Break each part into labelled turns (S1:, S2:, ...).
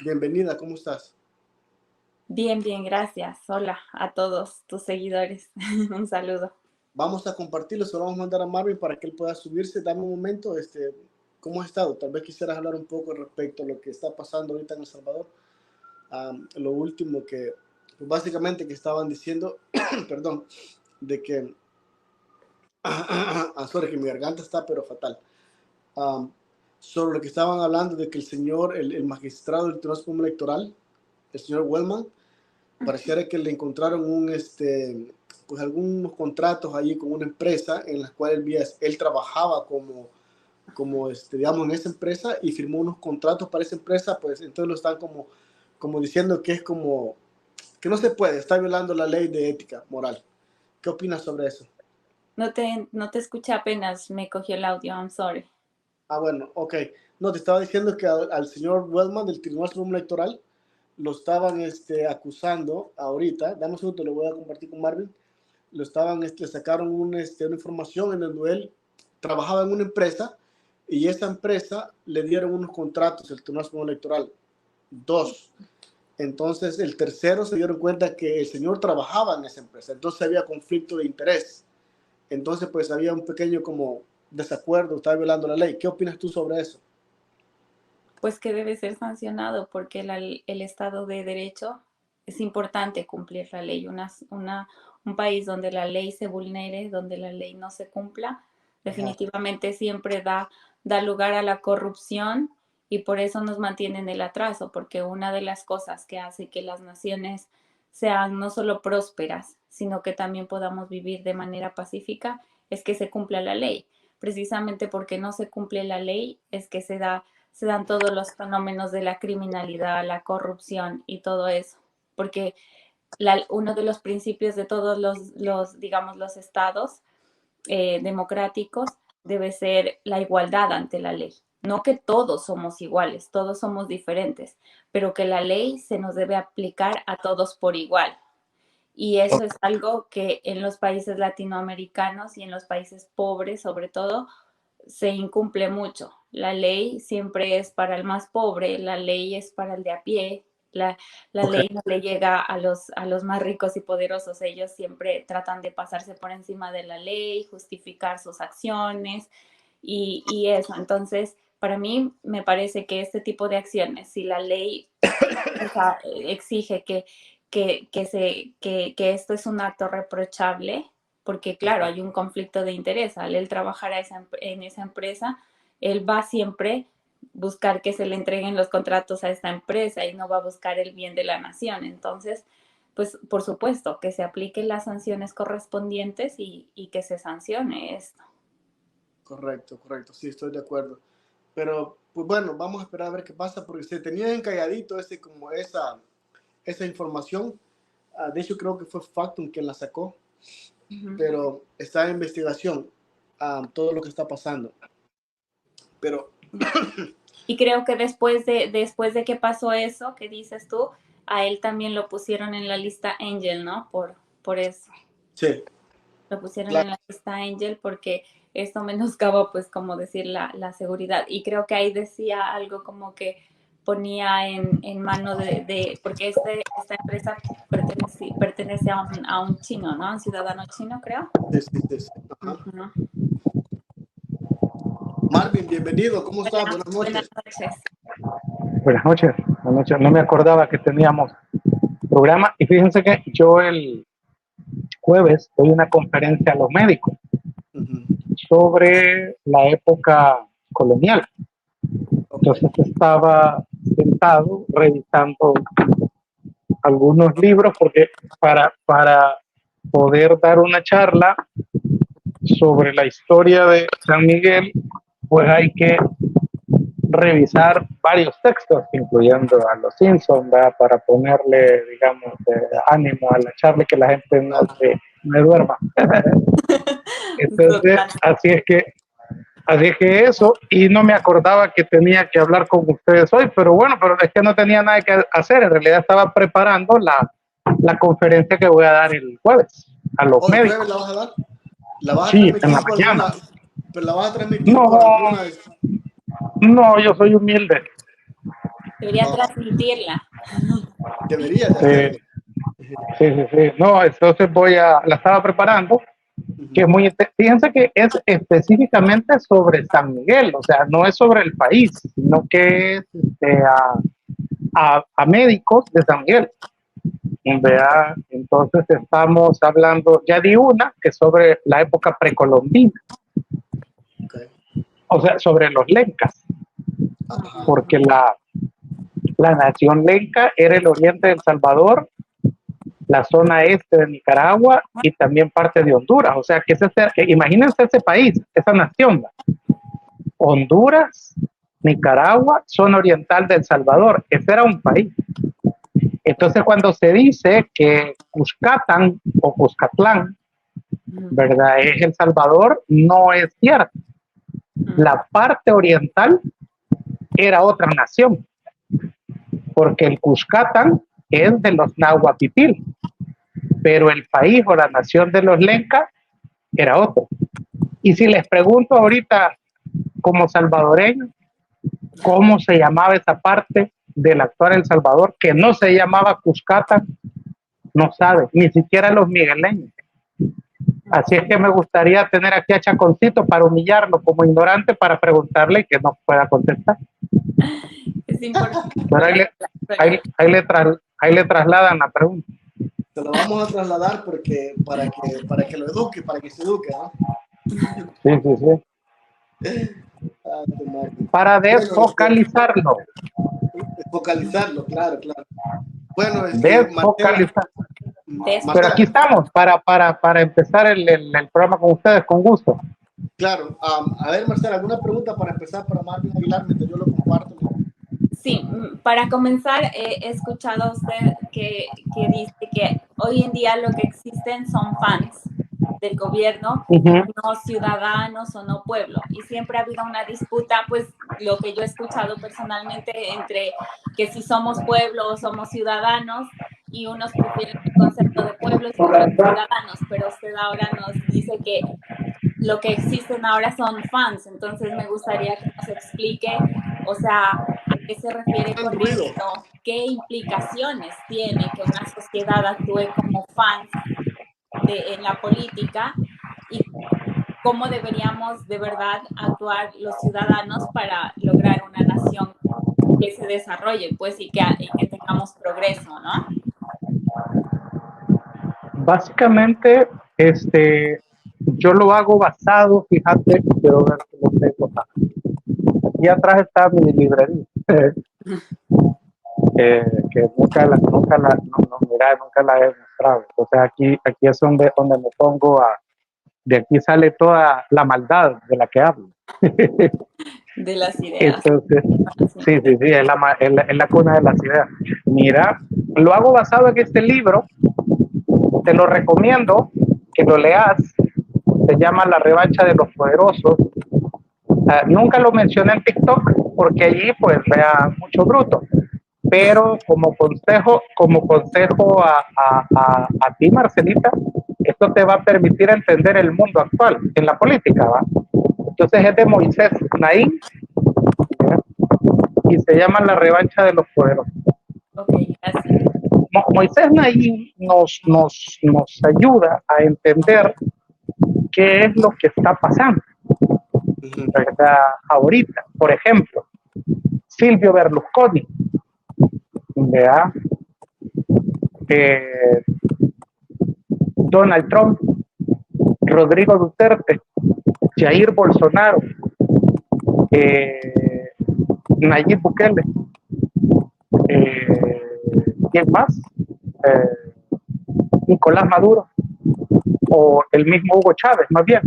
S1: Bienvenida, ¿cómo estás?
S2: Bien, bien, gracias. Hola a todos tus seguidores. Un saludo.
S1: Vamos a compartirlo, se lo vamos a mandar a Marvin para que él pueda subirse. Dame un momento, ¿cómo has estado? Tal vez quisieras hablar un poco respecto a lo que está pasando ahorita en El Salvador. Lo último que, pues básicamente que estaban diciendo, perdón, de que, sorry, que mi garganta está pero fatal. Um, Sobre lo que estaban hablando de que el señor, el magistrado del Tribunal Supremo Electoral, el señor Wellman, pareciera que le encontraron pues algunos contratos allí con una empresa en la cual él trabajaba como digamos, en esa empresa y firmó unos contratos para esa empresa, pues entonces lo están como diciendo que es como, que no se puede, está violando la ley de ética moral. ¿Qué opinas sobre eso?
S2: No te escuché apenas, me cogió el audio, I'm sorry.
S1: Bueno, ok. No, te estaba diciendo que al señor Wellman del Tribunal Supremo Electoral lo estaban acusando ahorita. Dame un segundo, lo voy a compartir con Marvin. Lo estaban, sacaron una información en donde él trabajaba en una empresa y esa empresa le dieron unos contratos, el Tribunal Supremo Electoral, 2. Entonces, el tercero se dieron cuenta que el señor trabajaba en esa empresa, entonces había conflicto de interés. Entonces, pues había un pequeño como desacuerdo, estaba violando la ley. ¿Qué opinas tú sobre eso?
S2: Pues que debe ser sancionado porque el Estado de Derecho es importante cumplir la ley. Un país donde la ley se vulnere, donde la ley no se cumpla, definitivamente siempre da lugar a la corrupción y por eso nos mantiene en el atraso, porque una de las cosas que hace que las naciones sean no solo prósperas, sino que también podamos vivir de manera pacífica, es que se cumpla la ley. Precisamente porque no se cumple la ley es que se dan todos los fenómenos de la criminalidad, la corrupción y todo eso. Porque uno de los principios de todos digamos, los estados democráticos debe ser la igualdad ante la ley. No que todos somos iguales, todos somos diferentes, pero que la ley se nos debe aplicar a todos por igual. Y eso es algo que en los países latinoamericanos y en los países pobres, sobre todo, se incumple mucho. La ley siempre es para el más pobre, la ley es para el de a pie, la ley no le llega a los más ricos y poderosos. Ellos siempre tratan de pasarse por encima de la ley, justificar sus acciones y eso. Entonces, para mí me parece que este tipo de acciones, si la ley exige que esto es un acto reprochable, porque claro, hay un conflicto de interés. Al él trabajar en esa empresa, él va siempre buscar que se le entreguen los contratos a esta empresa y no va a buscar el bien de la nación. Entonces, pues por supuesto que se apliquen las sanciones correspondientes y que se sancione esto.
S1: Correcto, correcto, sí, estoy de acuerdo. Pero, pues bueno, vamos a esperar a ver qué pasa, porque se tenía encalladito esa información. De hecho, creo que fue Factum quien la sacó, pero está en investigación todo lo que está pasando. Pero
S2: y creo que después de que pasó eso, que dices tú, a él también lo pusieron en la lista Angel, ¿no? Por eso.
S1: sí,
S2: Lo pusieron
S1: claro.
S2: en la lista Angel porque esto menoscaba, pues, como decir, la seguridad. Y creo que ahí decía algo como que ponía en mano porque esta empresa pertenece a un chino, ¿no? A un ciudadano chino, creo.
S1: Sí, sí, sí, sí. Ajá.
S2: Uh-huh.
S1: Marvin, bienvenido, ¿cómo estás? Buenas
S2: Buenas
S1: noches.
S2: noches.
S3: Buenas noches, buenas noches. No me acordaba que teníamos programa y fíjense que yo el jueves doy una conferencia a los médicos sobre la época colonial. Entonces estaba sentado revisando algunos libros porque para poder dar una charla sobre la historia de San Miguel, pues hay que revisar varios textos, incluyendo a los Simpsons, para ponerle, digamos, ánimo a la charla, que la gente no se duerma. Entonces, así es que eso, y no me acordaba que tenía que hablar con ustedes hoy, pero bueno, pero es que no tenía nada que hacer, en realidad estaba preparando la conferencia que voy a dar el jueves a los médicos.
S1: ¿El jueves la vas a dar? ¿La vas a
S3: sí,
S1: transmitir
S3: en la
S1: por
S3: mañana.
S1: alguna? ¿Pero la vas a transmitir por alguna?
S3: No, yo soy humilde.
S2: Debería
S1: No,
S2: transmitirla.
S1: debería de hacerlo.
S3: Sí. No, entonces la estaba preparando, que es muy, fíjense que es específicamente sobre San Miguel, o sea, no es sobre el país, sino que es a médicos de San Miguel. Vea, entonces estamos hablando, ya di una, que es sobre la época precolombina,
S1: Okay.
S3: o sea, sobre los lencas,
S1: Ajá.
S3: porque la nación lenca era el oriente de El Salvador, la zona este de Nicaragua y también parte de Honduras. O sea, que imagínense ese país, esa nación, Honduras, Nicaragua, zona oriental de El Salvador. Ese era un país. Entonces, cuando se dice que Cuscatán o Cuscatlán, ¿verdad?, es El Salvador, no es cierto. La parte oriental era otra nación, porque el Cuscatán es de los Nahuapipil, pero el país o la nación de los lencas era otro. Y si les pregunto ahorita, como salvadoreño, ¿cómo se llamaba esa parte del actual El Salvador que no se llamaba Cuscatán? No sabe, ni siquiera los migueleños. Así es que me gustaría tener aquí a Chaconcito para humillarlo como ignorante, para preguntarle y que no pueda contestar.
S2: Es importante.
S3: Pero ahí le trasladan la pregunta.
S1: Se lo vamos a trasladar porque para que lo eduque, para que se eduque, ¿no?
S3: Sí. Para desfocalizarlo.
S1: Focalizarlo, claro. Bueno,
S3: Desfocalizar.
S1: Marcela,
S3: Pero aquí estamos para empezar el programa con ustedes, con gusto.
S1: Claro. A ver, Marcela, ¿alguna pregunta para empezar para Marvin Aguilar mientras yo lo comparto?
S2: Sí, para comenzar, he escuchado a usted que dice que hoy en día lo que existen son fans del gobierno, no ciudadanos o no pueblo. Y siempre ha habido una disputa, pues lo que yo he escuchado personalmente, entre que si somos pueblo o somos ciudadanos, y unos prefieren el concepto de pueblos y otros ciudadanos, pero usted ahora nos dice que lo que existen ahora son fans. Entonces me gustaría que nos explique, o sea, a qué se refiere con esto, qué implicaciones tiene que una sociedad actúe como fans en la política, y cómo deberíamos de verdad actuar los ciudadanos para lograr una nación que se desarrolle, pues, y que tengamos progreso, ¿no?
S3: Básicamente, yo lo hago basado, fíjate, quiero ver si lo tengo. Aquí atrás está mi librería, que nunca la he mostrado. Entonces aquí es donde me pongo de aquí sale toda la maldad de la que hablo.
S2: De las ideas.
S3: Entonces, sí, es la cuna de las ideas. Mira, lo hago basado en este libro, te lo recomiendo que lo leas, se llama La revancha de los poderosos. Nunca lo mencioné en TikTok porque allí pues vea mucho bruto, pero como consejo a ti, Marcelita, esto te va a permitir entender el mundo actual en la política, ¿va? Entonces es de Moisés Naín, ¿verdad? Y se llama La revancha de los poderosos.
S2: Okay, gracias.
S3: Moisés Naín nos ayuda a entender qué es lo que está pasando, ¿verdad? Ahorita, por ejemplo, Silvio Berlusconi, ¿verdad? Donald Trump, Rodrigo Duterte, Jair Bolsonaro, Nayib Bukele, ¿quién más? Nicolás Maduro, o el mismo Hugo Chávez, más bien,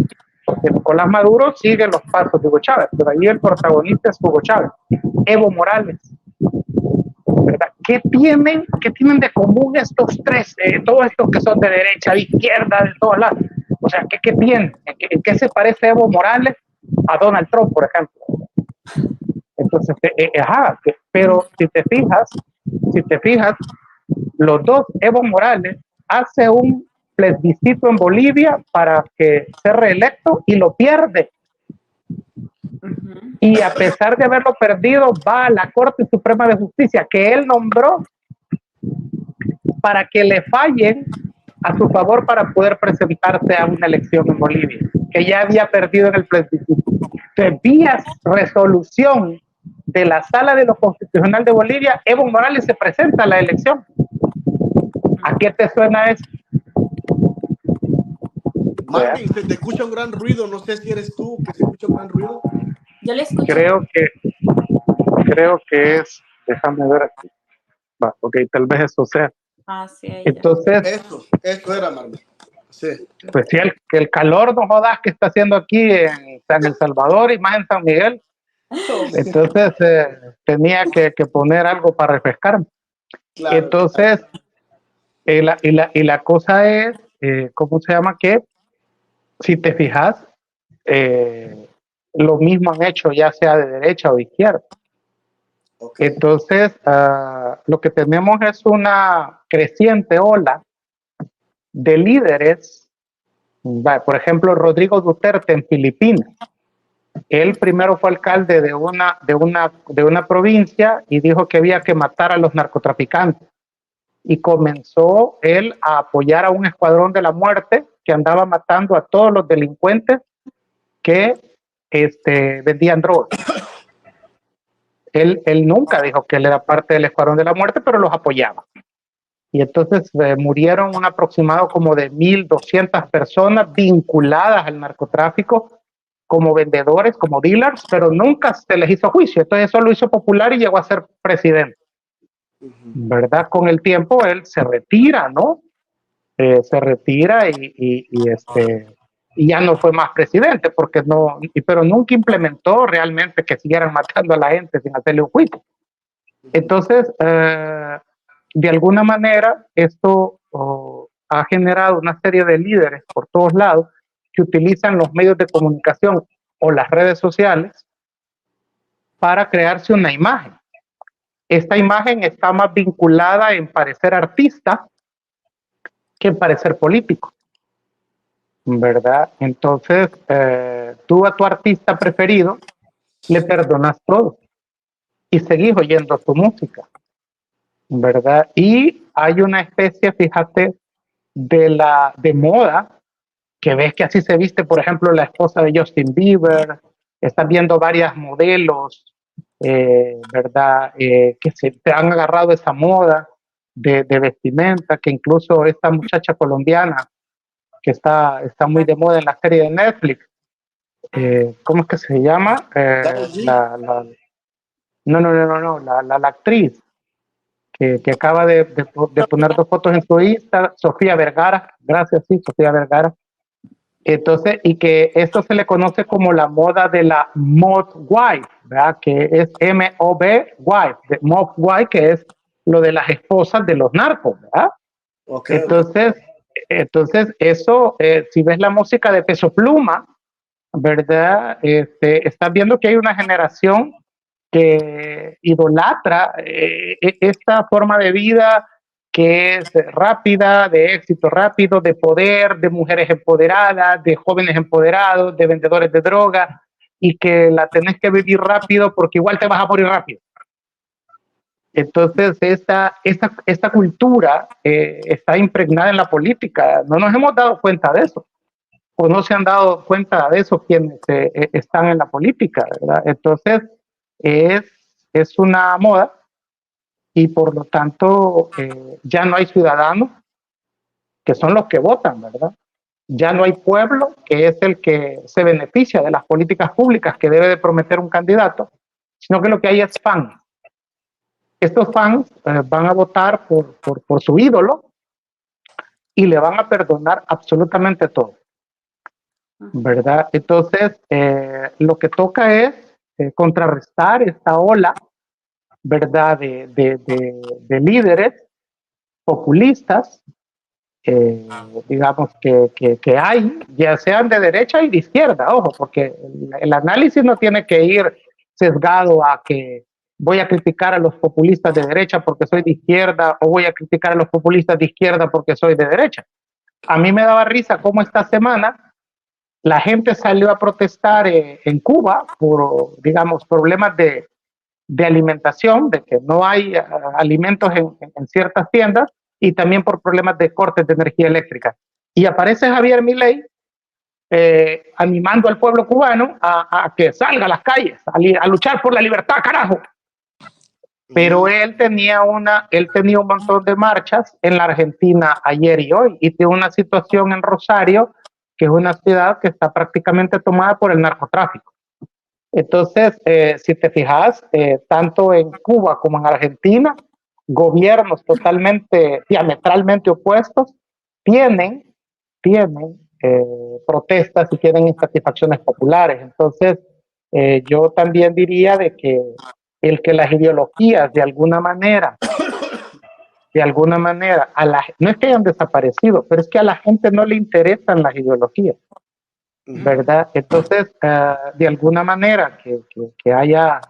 S3: porque Nicolás Maduro sigue los pasos de Hugo Chávez, pero ahí el protagonista es Hugo Chávez. Evo Morales, ¿verdad? ¿Qué tienen de común estos tres? Todos estos que son de derecha, de izquierda, de todos lados. O sea, ¿qué tienen? ¿En qué se parece Evo Morales a Donald Trump, por ejemplo? Entonces, pero si te fijas, los dos, Evo Morales hace un plebiscito en Bolivia para que sea reelecto y lo pierde.
S2: Ujú.
S3: y a pesar de haberlo perdido, va a la Corte Suprema de Justicia, que él nombró para que le fallen a su favor para poder presentarse a una elección en Bolivia, que ya había perdido en el plebiscito. Entonces, vía resolución de la Sala de lo Constitucional de Bolivia, Evo Morales se presenta a la elección. ¿A qué te suena eso?
S1: Marvin, se te escucha un gran ruido. No sé si eres tú que se escucha un gran ruido.
S2: Yo le escucho.
S3: Creo que es, déjame ver aquí. Va, ok, tal vez eso sea.
S2: Ah, sí, ahí ya.
S3: Entonces,
S1: Esto era, Marvin. Sí.
S3: pues sí, el calor, no jodas, que está haciendo aquí en San El Salvador y más en San Miguel. Entonces tenía que poner algo para refrescarme.
S1: Claro,
S3: Entonces, la cosa es, ¿cómo se llama? Que si te fijas, lo mismo han hecho ya sea de derecha o de izquierda.
S1: okay.
S3: Entonces, lo que tenemos es una creciente ola de líderes. Por ejemplo, Rodrigo Duterte en Filipinas. Él primero fue alcalde de una provincia y dijo que había que matar a los narcotraficantes. Y comenzó él a apoyar a un escuadrón de la muerte que andaba matando a todos los delincuentes que vendían drogas. Él nunca dijo que él era parte del escuadrón de la muerte, pero los apoyaba. Y entonces murieron un aproximado como de 1,200 personas vinculadas al narcotráfico como vendedores, como dealers, pero nunca se les hizo juicio. Entonces eso lo hizo popular y llegó a ser presidente. ¿Verdad? Con el tiempo él se retira, ¿no? Se retira y ya no fue más presidente, pero nunca implementó realmente que siguieran matando a la gente sin hacerle un juicio. Entonces, de alguna manera, esto ha generado una serie de líderes por todos lados que utilizan los medios de comunicación o las redes sociales para crearse una imagen. Esta imagen está más vinculada en parecer artista que en parecer político, ¿verdad? Entonces, tú a tu artista preferido le perdonas todo y seguís oyendo su música, ¿verdad? Y hay una especie, fíjate, de moda, que ves que así se viste, por ejemplo, la esposa de Justin Bieber, estás viendo varias modelos, ¿verdad? Que se han agarrado esa moda de vestimenta, que incluso esta muchacha colombiana, que está muy de moda en la serie de Netflix, ¿cómo es que se llama? La actriz que acaba de poner 2 fotos en su Insta, Sofía Vergara, gracias, sí, Sofía Vergara. Entonces, y que esto se le conoce como la moda de la mod wife, ¿verdad? Que es M-O-B wife, mod wife, que es lo de las esposas de los narcos, ¿verdad?
S1: Okay.
S3: Entonces eso, si ves la música de Peso Pluma, ¿verdad? Estás viendo que hay una generación que idolatra esta forma de vida que es rápida, de éxito rápido, de poder, de mujeres empoderadas, de jóvenes empoderados, de vendedores de droga, y que la tenés que vivir rápido porque igual te vas a morir rápido. Entonces, esta cultura está impregnada en la política. No nos hemos dado cuenta de eso, o no se han dado cuenta de eso quienes están en la política, ¿verdad? Entonces, es una moda y por lo tanto ya no hay ciudadanos que son los que votan, ¿verdad? Ya no hay pueblo que es el que se beneficia de las políticas públicas que debe de prometer un candidato, sino que lo que hay es fans. Estos fans van a votar por su ídolo y le van a perdonar absolutamente todo, ¿verdad? Entonces, lo que toca es contrarrestar esta ola, ¿verdad? De líderes populistas, digamos, que hay, ya sean de derecha y de izquierda, ojo, porque el análisis no tiene que ir sesgado a que voy a criticar a los populistas de derecha porque soy de izquierda o voy a criticar a los populistas de izquierda porque soy de derecha. A mí me daba risa cómo esta semana la gente salió a protestar en Cuba por, digamos, problemas de alimentación, de que no hay alimentos en ciertas tiendas, y también por problemas de cortes de energía eléctrica. Y aparece Javier Milei animando al pueblo cubano a que salga a las calles, a luchar por la libertad, carajo. Pero él tenía un montón de marchas en la Argentina ayer y hoy, y tiene una situación en Rosario, que es una ciudad que está prácticamente tomada por el narcotráfico. Entonces, si te fijas, tanto en Cuba como en Argentina, gobiernos totalmente, diametralmente opuestos, tienen protestas y tienen insatisfacciones populares. Entonces, yo también diría de que el que las ideologías de alguna manera, no es que hayan desaparecido, pero es que a la gente no le interesan las ideologías, ¿verdad? Entonces, de alguna manera que haya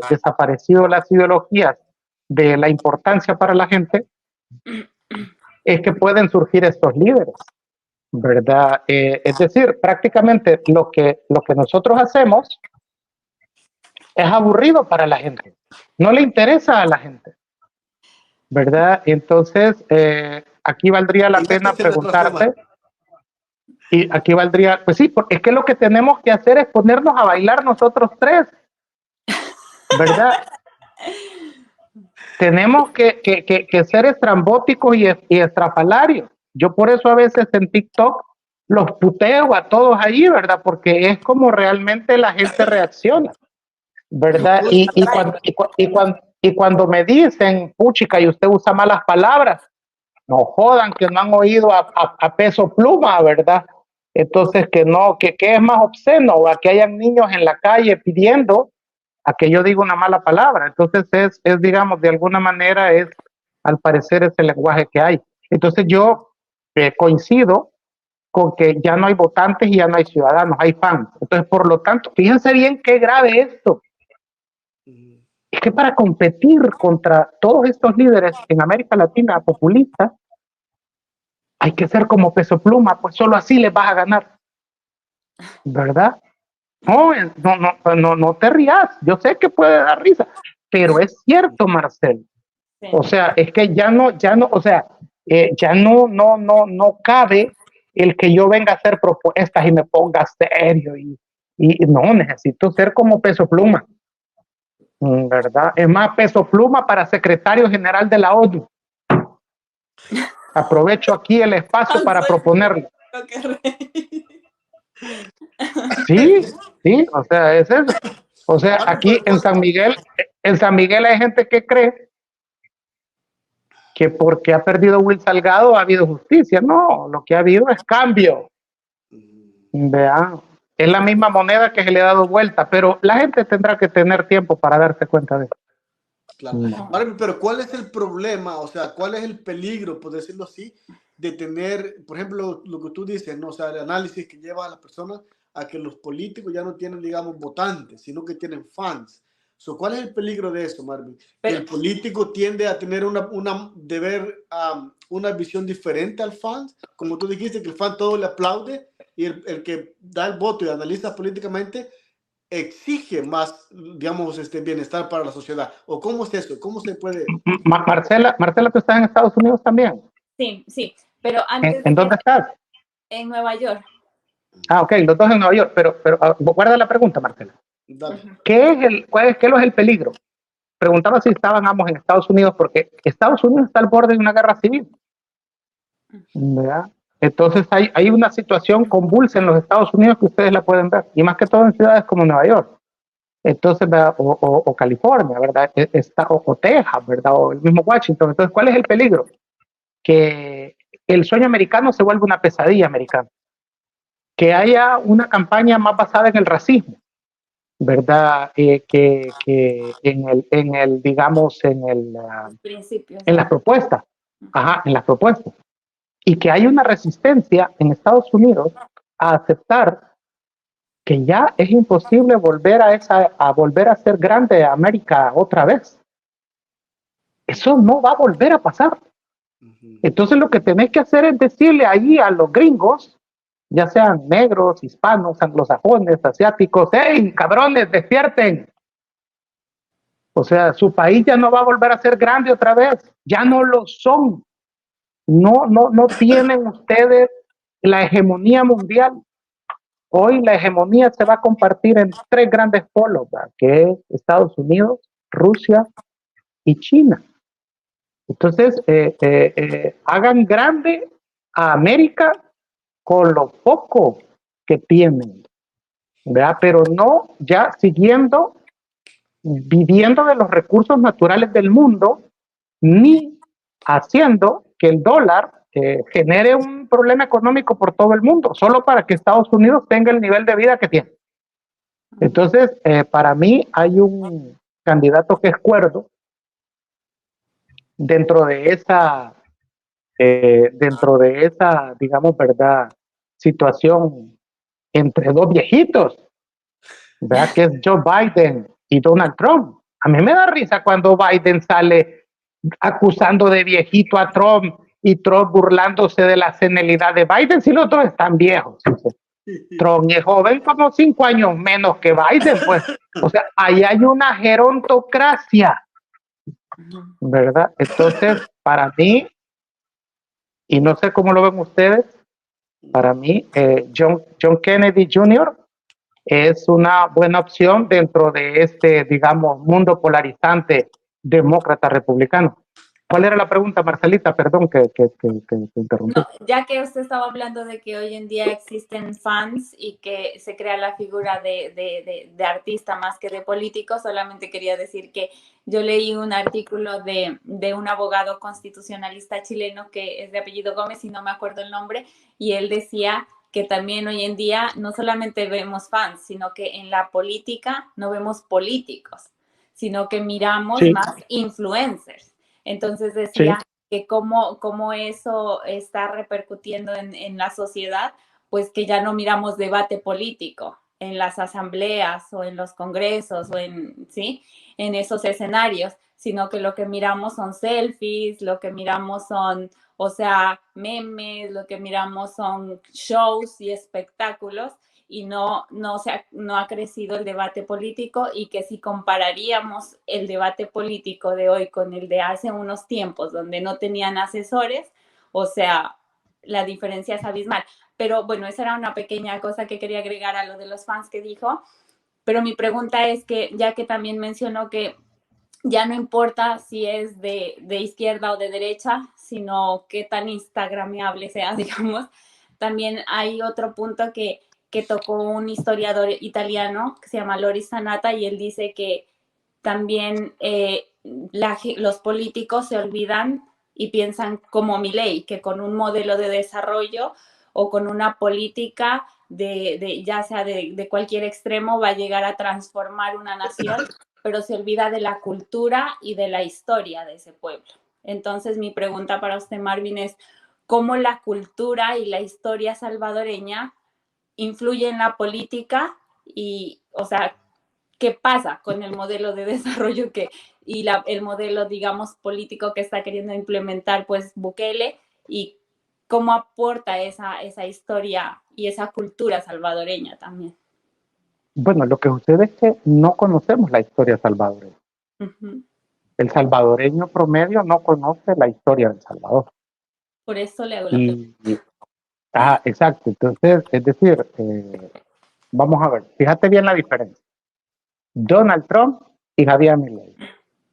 S3: desaparecido las ideologías de la importancia para la gente, es que pueden surgir estos líderes, ¿verdad? Es decir, prácticamente lo que nosotros hacemos es aburrido para la gente, no le interesa a la gente, ¿verdad? Entonces, aquí valdría la pena preguntarte, y aquí valdría, pues sí, porque es que lo que tenemos que hacer es ponernos a bailar nosotros tres, ¿verdad? Tenemos que ser estrambóticos y estrafalarios. Yo por eso a veces en TikTok los puteo a todos ahí, ¿verdad? Porque es como realmente la gente reacciona, ¿verdad? Y cuando me dicen, puchica, y usted usa malas palabras, no jodan que no han oído a Peso Pluma, ¿verdad? Entonces que no, que es más obsceno, a que hayan niños en la calle pidiendo a que yo diga una mala palabra. Entonces es digamos, de alguna manera al parecer es el lenguaje que hay. Entonces yo coincido con que ya no hay votantes y ya no hay ciudadanos, hay fans. Entonces, por lo tanto, fíjense bien qué grave esto. Es que para competir contra todos estos líderes en América Latina populistas, hay que ser como Peso Pluma, pues solo así les vas a ganar, ¿verdad? No te rías, yo sé que puede dar risa, pero es cierto, Marcel. Sí. O sea, es que ya no, o sea, ya no cabe el que yo venga a hacer propuestas y me ponga serio y no, necesito ser como Peso Pluma, ¿verdad? Es más, Peso Pluma para secretario general de la ONU. Aprovecho aquí el espacio para proponerlo. Sí, o sea, es eso. O sea, aquí en San Miguel hay gente que cree que porque ha perdido Will Salgado ha habido justicia. No, lo que ha habido es cambio. Vean, es la misma moneda que se le ha dado vuelta, pero la gente tendrá que tener tiempo para darse cuenta de eso.
S1: Claro. Marvin, pero ¿cuál es el problema? O sea, ¿cuál es el peligro, por decirlo así, de tener, por ejemplo, lo que tú dices, ¿no? O sea, el análisis que lleva a las personas a que los políticos ya no tienen, digamos, votantes, sino que tienen fans. So, ¿cuál es el peligro de eso, Marvin? Pero, que el político tiende a tener una visión diferente al fan, como tú dijiste, que el fan todo le aplaude y el que da el voto y analiza políticamente exige más, digamos, bienestar para la sociedad. ¿O cómo es eso? ¿Cómo se puede...?
S3: Marcela, ¿tú estás en Estados Unidos también?
S2: Sí, pero antes...
S3: ¿En dónde estás?
S2: En Nueva York.
S3: Ah, ok, los dos en Nueva York, pero guarda la pregunta, Marcela.
S1: Dale.
S3: ¿Qué es el peligro? Preguntaba si estaban ambos en Estados Unidos, porque Estados Unidos está al borde de una guerra civil, ¿verdad? Entonces hay una situación convulsa en los Estados Unidos que ustedes la pueden ver, y más que todo en ciudades como Nueva York. Entonces, o California, ¿verdad? O Texas, ¿verdad? O el mismo Washington. Entonces, ¿cuál es el peligro? Que el sueño americano se vuelva una pesadilla americana. Que haya una campaña más basada en el racismo, ¿verdad? Que en las propuestas. En las propuestas. Y que hay una resistencia en Estados Unidos a aceptar que ya es imposible volver a ser grande América otra vez. Eso no va a volver a pasar. Entonces lo que tenés que hacer es decirle allí a los gringos, ya sean negros, hispanos, anglosajones, asiáticos, ¡hey, cabrones, despierten! O sea, su país ya no va a volver a ser grande otra vez, ya no lo son. No tienen ustedes la hegemonía mundial. Hoy la hegemonía se va a compartir en tres grandes polos, ¿verdad? Que es Estados Unidos, Rusia y China. Entonces, hagan grande a América con lo poco que tienen, ¿verdad? Pero no ya siguiendo viviendo de los recursos naturales del mundo, ni haciendo que el dólar genere un problema económico por todo el mundo, solo para que Estados Unidos tenga el nivel de vida que tiene. Entonces, para mí hay un candidato que es cuerdo dentro de esa, digamos, verdad, situación entre dos viejitos, ¿verdad? Que es Joe Biden y Donald Trump. A mí me da risa cuando Biden sale acusando de viejito a Trump y Trump burlándose de la senilidad de Biden, si los dos están viejos. Trump es joven como 5 años menos que Biden, pues. O sea, ahí hay una gerontocracia, ¿verdad? Entonces, para mí, y no sé cómo lo ven ustedes, para mí, John Kennedy Jr. es una buena opción dentro de este, digamos, mundo polarizante demócrata-republicano. ¿Cuál era la pregunta, Marcelita? Perdón que interrumpí.
S2: No, ya que usted estaba hablando de que hoy en día existen fans y que se crea la figura de artista más que de político, solamente quería decir que yo leí un artículo de un abogado constitucionalista chileno que es de apellido Gómez y no me acuerdo el nombre, y él decía que también hoy en día no solamente vemos fans, sino que en la política no vemos políticos, sino que miramos más influencers. Entonces decía que cómo eso está repercutiendo en la sociedad, pues que ya no miramos debate político en las asambleas o en los congresos o en esos escenarios, sino que lo que miramos son selfies, lo que miramos son, o sea, memes, lo que miramos son shows y espectáculos, y no ha crecido el debate político, y que si compararíamos el debate político de hoy con el de hace unos tiempos donde no tenían asesores, o sea, la diferencia es abismal. Pero bueno, esa era una pequeña cosa que quería agregar a lo de los fans que dijo. Pero mi pregunta es que, ya que también mencionó que ya no importa si es de izquierda o de derecha, sino qué tan instagramiable sea, digamos, también hay otro punto que tocó un historiador italiano que se llama Loris Sanata, y él dice que también los políticos se olvidan y piensan como Milei, que con un modelo de desarrollo o con una política ya sea de cualquier extremo va a llegar a transformar una nación, pero se olvida de la cultura y de la historia de ese pueblo. Entonces, mi pregunta para usted, Marvin, es cómo la cultura y la historia salvadoreña influye en la política y, o sea, qué pasa con el modelo de desarrollo el modelo, digamos, político que está queriendo implementar, pues, Bukele, y cómo aporta esa historia y esa cultura salvadoreña también.
S3: Bueno, lo que sucede es que no conocemos la historia salvadoreña. El salvadoreño promedio no conoce la historia del Salvador.
S2: Por eso le hago la pregunta.
S3: Exacto. Entonces, es decir, vamos a ver, fíjate bien la diferencia. Donald Trump y Javier Milei,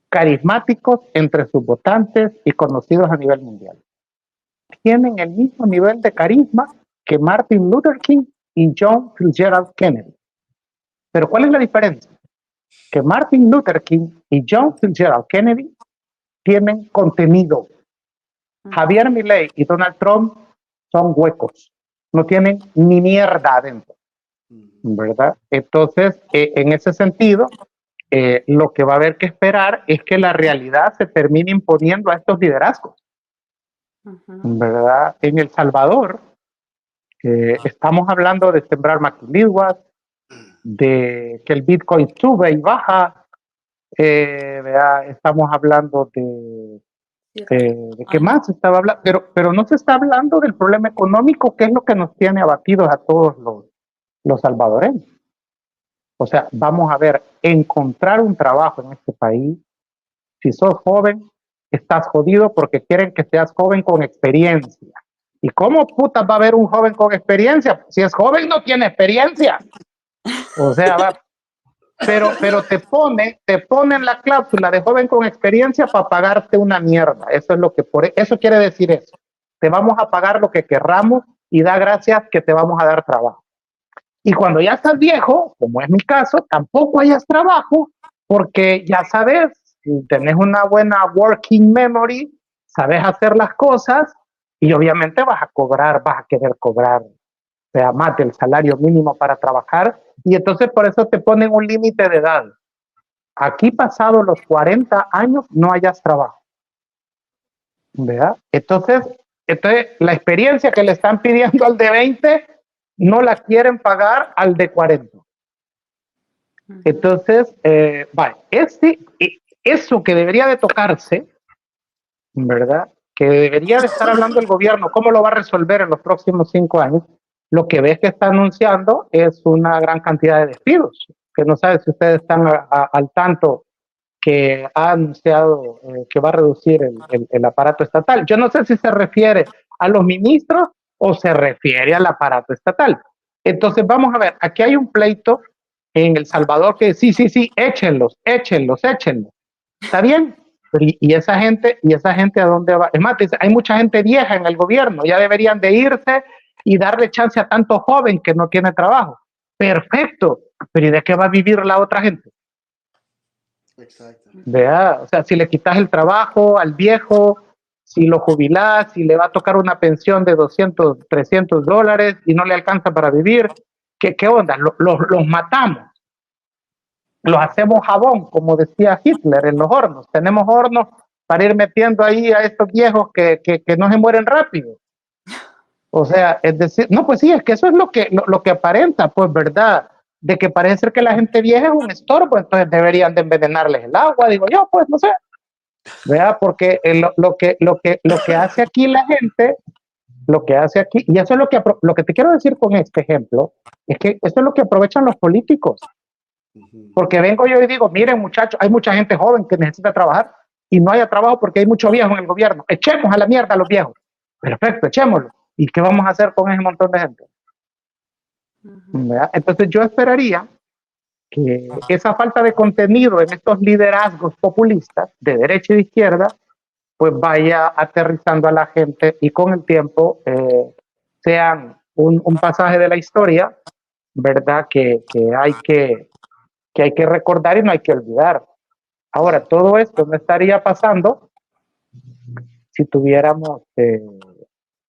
S3: carismáticos entre sus votantes y conocidos a nivel mundial, tienen el mismo nivel de carisma que Martin Luther King y John Fitzgerald Kennedy. Pero ¿cuál es la diferencia? Que Martin Luther King y John Fitzgerald Kennedy tienen contenido. Javier Milei y Donald Trump son huecos, no tienen ni mierda adentro, ¿verdad? Entonces, en ese sentido, lo que va a haber que esperar es que la realidad se termine imponiendo a estos liderazgos, ¿verdad? En El Salvador, estamos hablando de sembrar maquiliguas, de que el Bitcoin sube y baja, ¿verdad? Estamos hablando ¿De qué más se estaba hablando? Pero no se está hablando del problema económico, que es lo que nos tiene abatidos a todos los salvadoreños. O sea, vamos a ver, encontrar un trabajo en este país, si sos joven, estás jodido porque quieren que seas joven con experiencia. ¿Y cómo putas va a haber un joven con experiencia? Si es joven, no tiene experiencia. O sea, pero te ponen la cláusula de joven con experiencia para pagarte una mierda. Eso es lo que eso quiere decir eso. Te vamos a pagar lo que querramos y da gracias que te vamos a dar trabajo. Y cuando ya estás viejo, como es mi caso, tampoco hayas trabajo porque ya sabes, si tenés una buena working memory, sabes hacer las cosas y obviamente vas a querer cobrar, o sea, más del salario mínimo para trabajar, y entonces por eso te ponen un límite de edad. Aquí pasados los 40 años no hayas trabajo, ¿verdad? Entonces la experiencia que le están pidiendo al de 20 no la quieren pagar al de 40. Entonces, vale, eso que debería de tocarse, ¿verdad? Que debería de estar hablando el gobierno, cómo lo va a resolver en los próximos 5 años, lo que ves que está anunciando es una gran cantidad de despidos, que no sabe si ustedes están al tanto, que ha anunciado que va a reducir el aparato estatal. Yo no sé si se refiere a los ministros o se refiere al aparato estatal. Entonces, vamos a ver, aquí hay un pleito en El Salvador que sí, échenlos. ¿Está bien? ¿Y esa gente a dónde va? Es más, hay mucha gente vieja en el gobierno, ya deberían de irse y darle chance a tanto joven que no tiene trabajo. Perfecto, pero ¿y de qué va a vivir la otra gente?
S1: Exacto.
S3: ¿Vea? O sea, si le quitas el trabajo al viejo, si lo jubilás, si le va a tocar una pensión de $200, $300 y no le alcanza para vivir, ¿qué onda? Los matamos. Los hacemos jabón, como decía Hitler, en los hornos. Tenemos hornos para ir metiendo ahí a estos viejos que no se mueren rápido. O sea, es decir, no, pues sí, es que eso es lo que aparenta, pues, ¿verdad? De que parece ser que la gente vieja es un estorbo, entonces deberían de envenenarles el agua, digo yo, pues, no sé. ¿Verdad? Porque lo que hace aquí la gente, lo que hace aquí, y eso es lo que te quiero decir con este ejemplo, es que eso es lo que aprovechan los políticos. Porque vengo yo y digo, miren muchachos, hay mucha gente joven que necesita trabajar y no haya trabajo porque hay mucho viejo en el gobierno. Echemos a la mierda a los viejos. Perfecto, echémoslo. ¿Y qué vamos a hacer con ese montón de gente? Entonces yo esperaría que esa falta de contenido en estos liderazgos populistas de derecha y de izquierda pues vaya aterrizando a la gente y con el tiempo sean un pasaje de la historia, ¿verdad? Que hay que recordar y no hay que olvidar. Ahora, todo esto no estaría pasando si tuviéramos,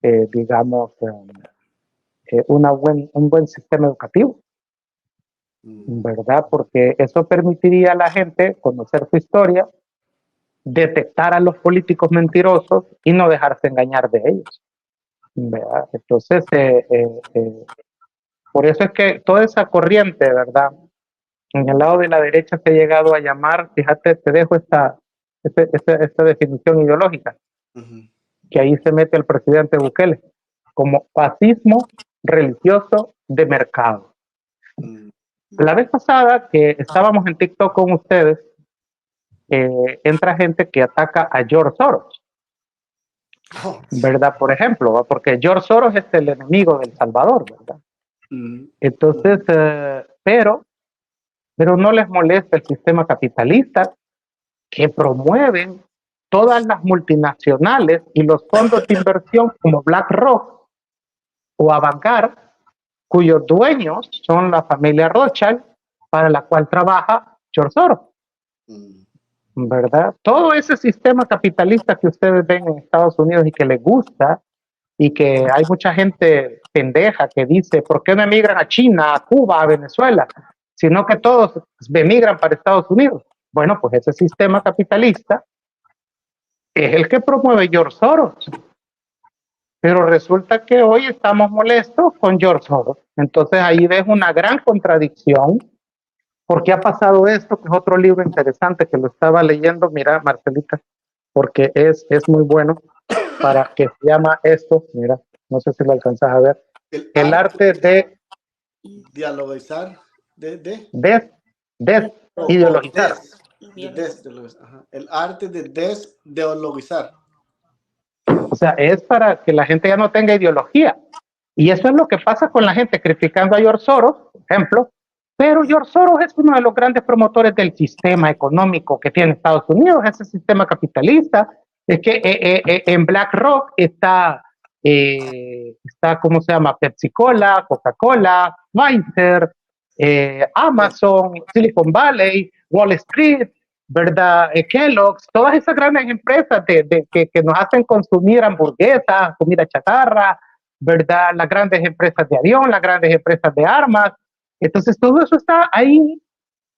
S3: digamos, un buen sistema educativo, ¿verdad? Porque eso permitiría a la gente conocer su historia, detectar a los políticos mentirosos y no dejarse engañar de ellos, ¿verdad? Entonces, por eso es que toda esa corriente, ¿verdad? En el lado de la derecha se ha llegado a llamar, fíjate, te dejo esta definición ideológica, que ahí se mete el presidente Bukele, como fascismo religioso de mercado. La vez pasada que estábamos en TikTok con ustedes, entra gente que ataca a George Soros, ¿verdad? Por ejemplo, ¿va? Porque George Soros es el enemigo del Salvador, ¿verdad? Entonces, pero no les molesta el sistema capitalista que promueven todas las multinacionales y los fondos de inversión como BlackRock o Vanguard, cuyos dueños son la familia Rothschild, para la cual trabaja George Soros, ¿verdad? Todo ese sistema capitalista que ustedes ven en Estados Unidos y que les gusta, y que hay mucha gente pendeja que dice, ¿por qué no emigran a China, a Cuba, a Venezuela? Sino que todos emigran para Estados Unidos. Bueno, pues ese sistema capitalista es el que promueve George Soros. Pero resulta que hoy estamos molestos con George Soros. Entonces ahí ves una gran contradicción. ¿Por qué ha pasado esto? Que es otro libro interesante que lo estaba leyendo. Mira, Marcelita, porque es muy bueno para que se llama esto, mira, no sé si lo alcanzas a ver, el arte de
S1: dialogizar,
S3: desideologizar.
S1: Ajá. El arte de desideologizar.
S3: O sea, es para que la gente ya no tenga ideología. Y eso es lo que pasa con la gente criticando a George Soros, por ejemplo. Pero George Soros es uno de los grandes promotores del sistema económico que tiene Estados Unidos, ese sistema capitalista. Es que en BlackRock está, ¿cómo se llama? Pepsi Cola, Coca-Cola, Pfizer, Amazon, Silicon Valley, Wall Street, ¿verdad? Kellogg's, todas esas grandes empresas que nos hacen consumir hamburguesas, comida chatarra, ¿verdad? Las grandes empresas de avión, las grandes empresas de armas. Entonces todo eso está ahí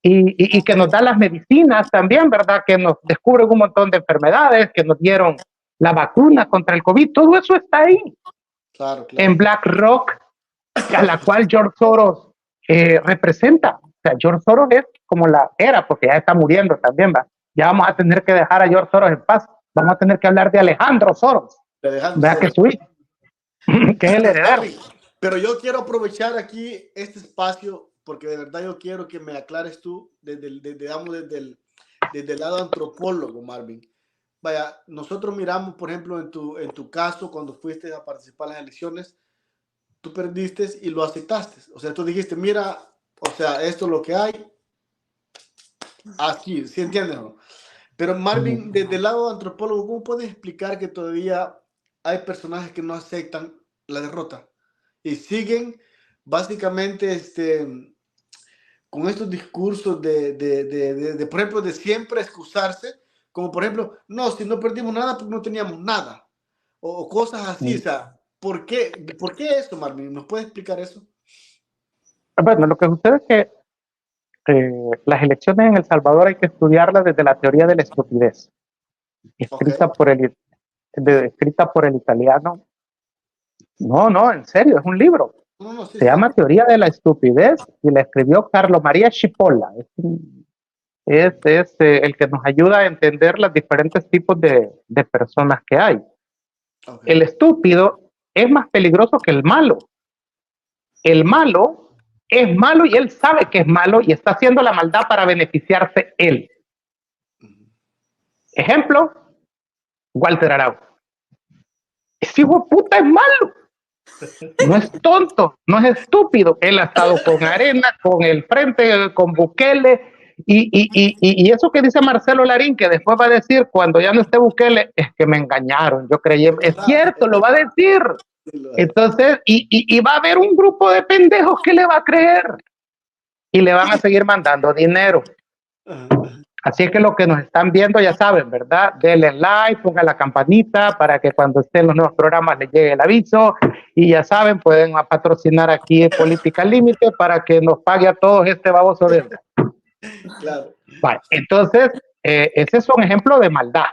S3: y que nos da las medicinas también, ¿verdad? Que nos descubren un montón de enfermedades, que nos dieron la vacuna contra el COVID, todo eso está ahí.
S1: Claro.
S3: En BlackRock, a la cual George Soros representa. O sea, George Soros es como la era, porque ya está muriendo también, ¿va? Ya vamos a tener que dejar a George Soros en paz. Vamos a tener que hablar de Alejandro Soros. ¿Verdad que su hijo? Que es el heredero.
S1: Pero yo quiero aprovechar aquí este espacio porque de verdad yo quiero que me aclares tú desde el lado antropólogo, Marvin. Vaya, nosotros miramos, por ejemplo, en tu caso, cuando fuiste a participar en las elecciones, tú perdiste y lo aceptaste. O sea, tú dijiste, mira, o sea, esto es lo que hay. Aquí, ¿sí entiendes? ¿No? Pero Marvin, desde el lado antropólogo, ¿cómo puedes explicar que todavía hay personajes que no aceptan la derrota y siguen básicamente con estos discursos por ejemplo, de siempre excusarse, como por ejemplo, no, si no perdimos nada, pues no teníamos nada, o cosas así? O sea, ¿por qué eso, Marvin? ¿Nos puedes explicar eso?
S3: Bueno, lo que sucede es que las elecciones en El Salvador hay que estudiarlas desde la teoría de la estupidez, escrita por el italiano. No, en serio, es un libro. Se llama Teoría de la Estupidez y la escribió Carlo Maria Cipolla. Es el que nos ayuda a entender los diferentes tipos de personas que hay. El estúpido es más peligroso que el malo. El malo es malo y él sabe que es malo y está haciendo la maldad para beneficiarse él. Ejemplo, Walter Araujo. Ese hijo de puta es malo. No es tonto, no es estúpido. Él ha estado con Arena, con el Frente, con Bukele. Y eso que dice Marcelo Larín, que después va a decir cuando ya no esté Bukele, es que me engañaron. Yo creí, es cierto, lo va a decir. Entonces, y va a haber un grupo de pendejos que le va a creer y le van a seguir mandando dinero. Así que lo que nos están viendo ya saben, ¿verdad? Denle like, pongan la campanita para que cuando estén los nuevos programas les llegue el aviso. Y ya saben, pueden patrocinar aquí en Política Límite para que nos pague a todos este baboso de...
S1: Claro.
S3: Vale, entonces, ese es un ejemplo de maldad.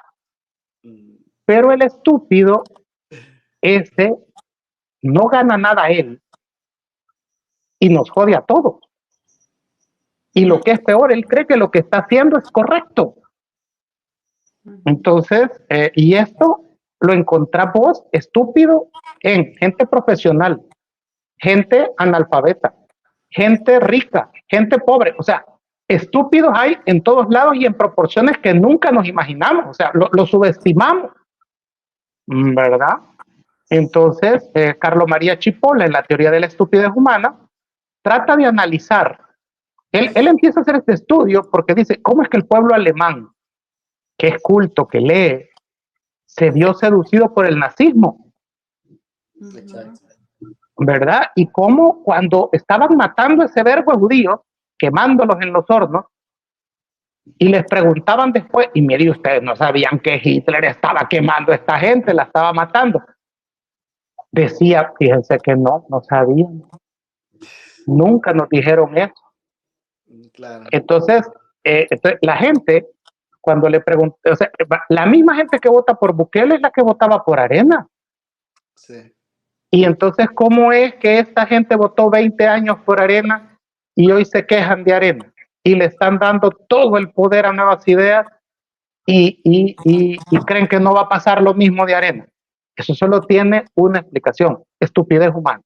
S3: Pero el estúpido, no gana nada él y nos jode a todos. Y lo que es peor, él cree que lo que está haciendo es correcto. Entonces, y esto lo encontramos estúpido en gente profesional, gente analfabeta, gente rica, gente pobre. O sea, estúpidos hay en todos lados y en proporciones que nunca nos imaginamos. O sea, lo subestimamos, ¿verdad? Entonces, Carlo Maria Cipolla, en la teoría de la estupidez humana, trata de analizar. Él empieza a hacer este estudio porque dice, ¿cómo es que el pueblo alemán, que es culto, que lee, se vio seducido por el nazismo? ¿Verdad? Y cómo cuando estaban matando a ese verbo judío, quemándolos en los hornos, y les preguntaban después, y mire, ustedes no sabían que Hitler estaba quemando a esta gente, la estaba matando. Decía, fíjense que no sabían. Nunca nos dijeron eso.
S1: Claro.
S3: Entonces, la gente, cuando le pregunté, o sea, la misma gente que vota por Bukele es la que votaba por Arena.
S1: Sí.
S3: Y entonces, ¿cómo es que esta gente votó 20 años por Arena y hoy se quejan de Arena? Y le están dando todo el poder a Nuevas Ideas y creen que no va a pasar lo mismo de Arena. Eso solo tiene una explicación: estupidez humana.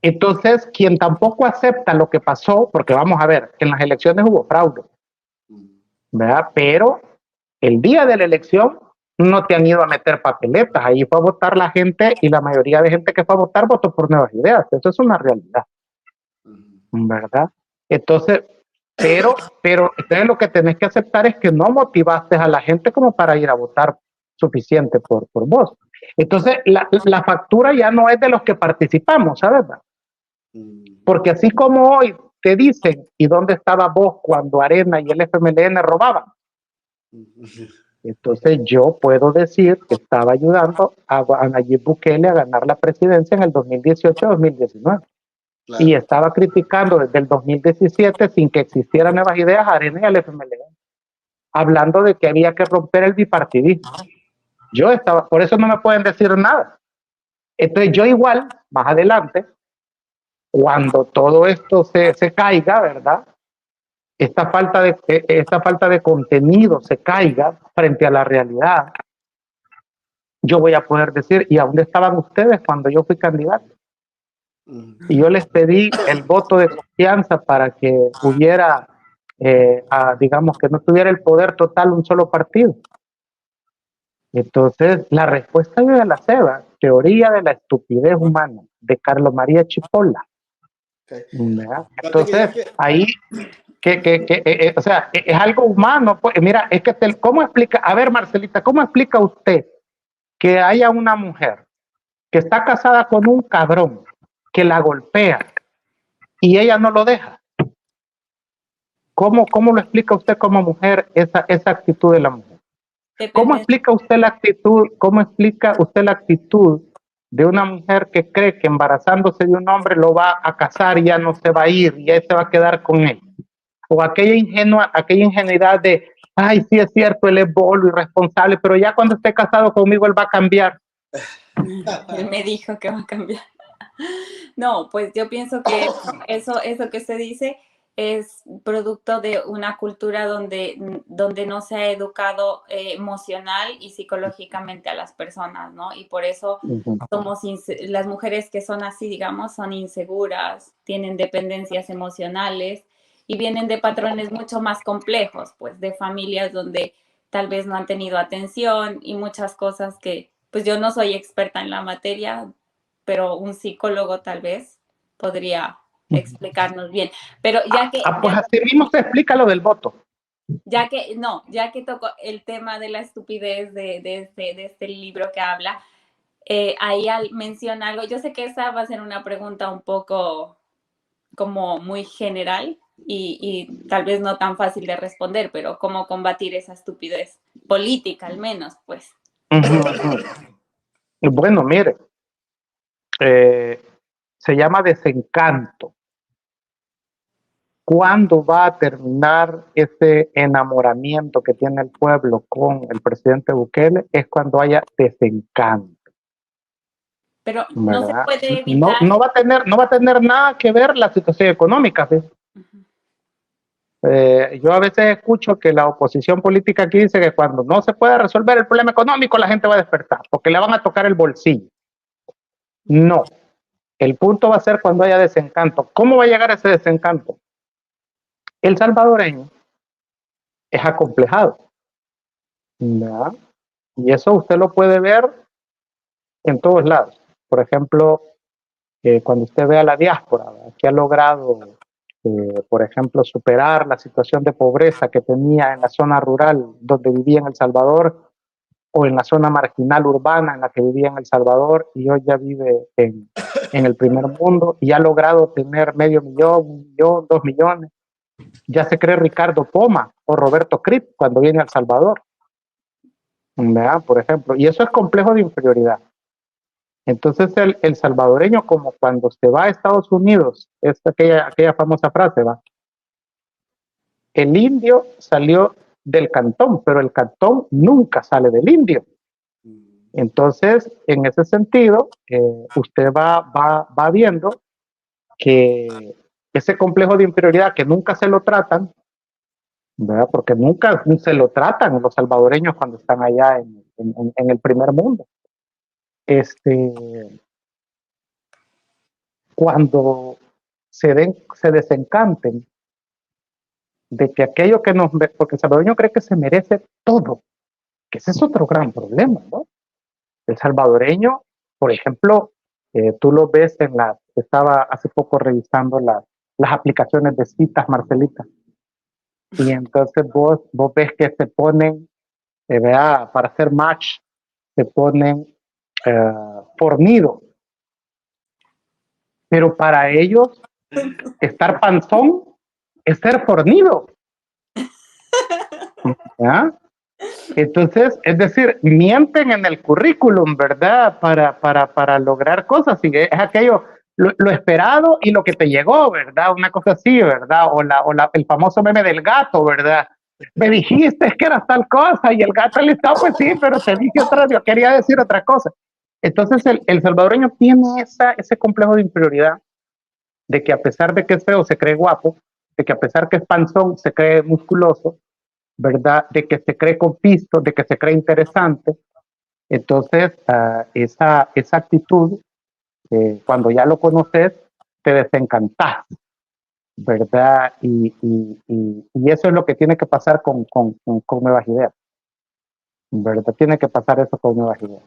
S3: Entonces, quien tampoco acepta lo que pasó, porque vamos a ver, en las elecciones hubo fraude, ¿verdad? Pero el día de la elección no te han ido a meter papeletas, ahí fue a votar la gente, y la mayoría de gente que fue a votar votó por Nuevas Ideas. Eso es una realidad, ¿verdad? Entonces, entonces lo que tenés que aceptar es que no motivaste a la gente como para ir a votar suficiente por vos. Entonces, la factura ya no es de los que participamos, ¿sabes? Porque así como hoy te dicen, ¿y dónde estaba vos cuando Arena y el FMLN robaban? Entonces yo puedo decir que estaba ayudando a Nayib Bukele a ganar la presidencia en el 2018-2019. Claro. Y estaba criticando desde el 2017, sin que existieran Nuevas Ideas, a Arena y al FMLN, hablando de que había que romper el bipartidismo. Yo estaba, por eso no me pueden decir nada. Entonces yo igual, más adelante, cuando todo esto se caiga, ¿verdad? Esta falta de contenido se caiga frente a la realidad, yo voy a poder decir, ¿y a dónde estaban ustedes cuando yo fui candidato? Y yo les pedí el voto de confianza para que hubiera, digamos, que no tuviera el poder total un solo partido. Entonces, la respuesta yo ya la sé, ¿verdad? Teoría de la estupidez humana, de Carlos María Chipola. Okay. Entonces, ahí, o sea, es algo humano. Pues, mira, es que, ¿cómo explica? A ver, Marcelita, ¿cómo explica usted que haya una mujer que está casada con un cabrón que la golpea y ella no lo deja? ¿Cómo lo explica usted como mujer esa actitud de la mujer? ¿Cómo explica usted la actitud de una mujer que cree que embarazándose de un hombre lo va a casar y ya no se va a ir y ahí se va a quedar con él? O aquella ingenuidad de, ay, sí es cierto, él es bolo, irresponsable, pero ya cuando esté casado conmigo él va a cambiar.
S2: Él me dijo que va a cambiar. No, pues yo pienso que eso que usted dice es producto de una cultura donde no se ha educado emocional y psicológicamente a las personas, ¿no? Y por eso las mujeres que son así, digamos, son inseguras, tienen dependencias emocionales y vienen de patrones mucho más complejos, pues de familias donde tal vez no han tenido atención y muchas cosas que, pues yo no soy experta en la materia, pero un psicólogo tal vez podría explicarnos bien. Pero ya que...
S3: pues así mismo se explica lo del voto.
S2: Ya que tocó el tema de la estupidez de este libro que habla, ahí menciona algo. Yo sé que esa va a ser una pregunta un poco como muy general y tal vez no tan fácil de responder, pero cómo combatir esa estupidez política al menos, pues.
S3: Bueno, mire, se llama desencanto. ¿Cuándo va a terminar ese enamoramiento que tiene el pueblo con el presidente Bukele? Es cuando haya desencanto.
S2: Pero no se puede evitar.
S3: No va a tener nada que ver la situación económica, ¿sí? Yo a veces escucho que la oposición política aquí dice que cuando no se puede resolver el problema económico la gente va a despertar porque le van a tocar el bolsillo. No, el punto va a ser cuando haya desencanto. ¿Cómo va a llegar ese desencanto? El salvadoreño es acomplejado, ¿verdad? Y eso usted lo puede ver en todos lados. Por ejemplo, cuando usted ve a la diáspora, ¿verdad?, que ha logrado, por ejemplo, superar la situación de pobreza que tenía en la zona rural donde vivía en El Salvador, o en la zona marginal urbana en la que vivía en El Salvador, y hoy ya vive en el primer mundo y ha logrado tener $500,000, 1,000,000, 2 millones. Ya se cree Ricardo Poma o Roberto Crip cuando viene a El Salvador, ¿verdad?, por ejemplo. Y eso es complejo de inferioridad. Entonces el salvadoreño, como cuando se va a Estados Unidos, es aquella famosa frase, ¿va? El indio salió del cantón, pero el cantón nunca sale del indio. Entonces, en ese sentido, usted va viendo que ese complejo de inferioridad que nunca se lo tratan, ¿verdad? Porque nunca se lo tratan los salvadoreños cuando están allá en el primer mundo. Cuando se desencanten de que aquello que nos... Porque el salvadoreño cree que se merece todo, que ese es otro gran problema, ¿no? El salvadoreño, por ejemplo, tú lo ves estaba hace poco revisando las aplicaciones de citas, Marcelita, y entonces vos ves que se ponen, vea, para hacer match, se ponen fornido, pero para ellos estar panzón es ser fornido, ¿ya? Entonces, es decir, mienten en el currículum, ¿verdad? Para lograr cosas. Y es aquello, lo esperado y lo que te llegó, ¿verdad? Una cosa así, ¿verdad? El famoso meme del gato, ¿verdad? Me dijiste que era tal cosa y el gato le estaba, pues sí, pero te dije otra, yo quería decir otra cosa. Entonces, el salvadoreño tiene ese complejo de inferioridad de que a pesar de que es feo, se cree guapo, de que a pesar que es panzón, se cree musculoso, ¿verdad? De que se cree con pisto, de que se cree interesante. Entonces, esa actitud, cuando ya lo conoces, te desencantas, ¿verdad? Y eso es lo que tiene que pasar con Nuevas Ideas, ¿verdad? Tiene que pasar eso con Nuevas Ideas.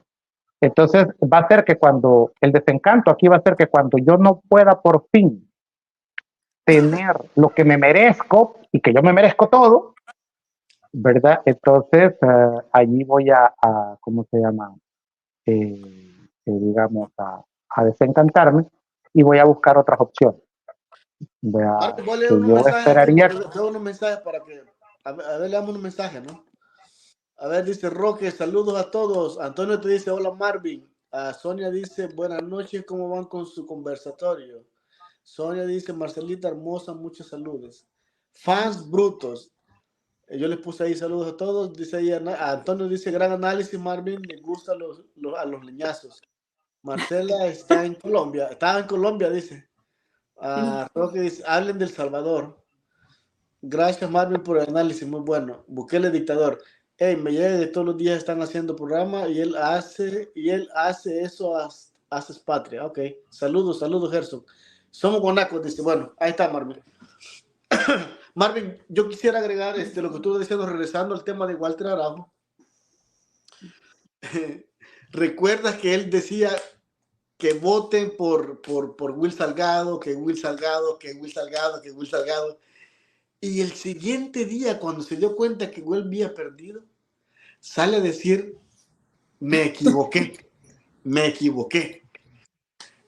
S3: Entonces, va a ser que cuando el desencanto aquí va a ser que cuando yo no pueda por fin tener lo que me merezco y que yo me merezco todo, ¿verdad? Entonces, allí voy ¿cómo se llama? Digamos, a desencantarme y voy a buscar otras opciones.
S1: Marvin, voy a leer
S3: Que
S1: unos
S3: yo
S1: mensajes aquí
S3: esperaría.
S1: porque tengo unos mensajes para que. A ver, leamos unos mensajes, ¿no? A ver, dice Roque, saludos a todos. Antonio te dice, hola Marvin. Sonia dice, buenas noches, ¿cómo van con su conversatorio? Sonia dice, Marcelita hermosa, muchos saludos. Fans brutos. Yo les puse ahí saludos a todos. Dice ahí, Antonio dice, gran análisis, Marvin, le gusta a los leñazos. Marcela está en Colombia. Estaba en Colombia, dice. Roque dice, hablen del Salvador. Gracias, Marvin, por el análisis, muy bueno. Bukele dictador. Hey, me llega que todos los días están haciendo programa y él hace eso, haces patria. Ok, saludos, Gerson. Somos guanacos, dice. Bueno, ahí está, Marvin. Marvin, yo quisiera agregar lo que tú estás diciendo, regresando al tema de Walter Araujo. ¿Recuerdas que él decía que voten por Will Salgado, que Will Salgado, que Will Salgado, que Will Salgado? Y el siguiente día, cuando se dio cuenta que Will había perdido, sale a decir, me equivoqué.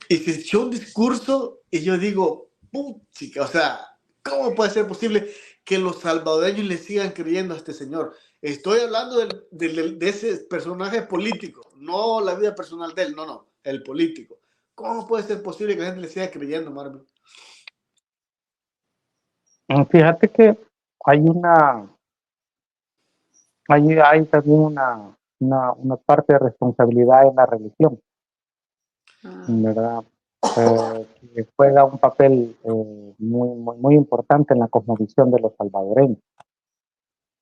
S1: Y se echó un discurso y yo digo, puchica, o sea, ¿cómo puede ser posible que los salvadoreños le sigan creyendo a este señor? Estoy hablando de ese personaje político, no la vida personal de él, no, el político. ¿Cómo puede ser posible que la gente le siga creyendo, Marvin?
S3: Fíjate que hay también una parte de responsabilidad en la religión, ¿verdad? Que juega un papel muy importante en la cosmovisión de los salvadoreños.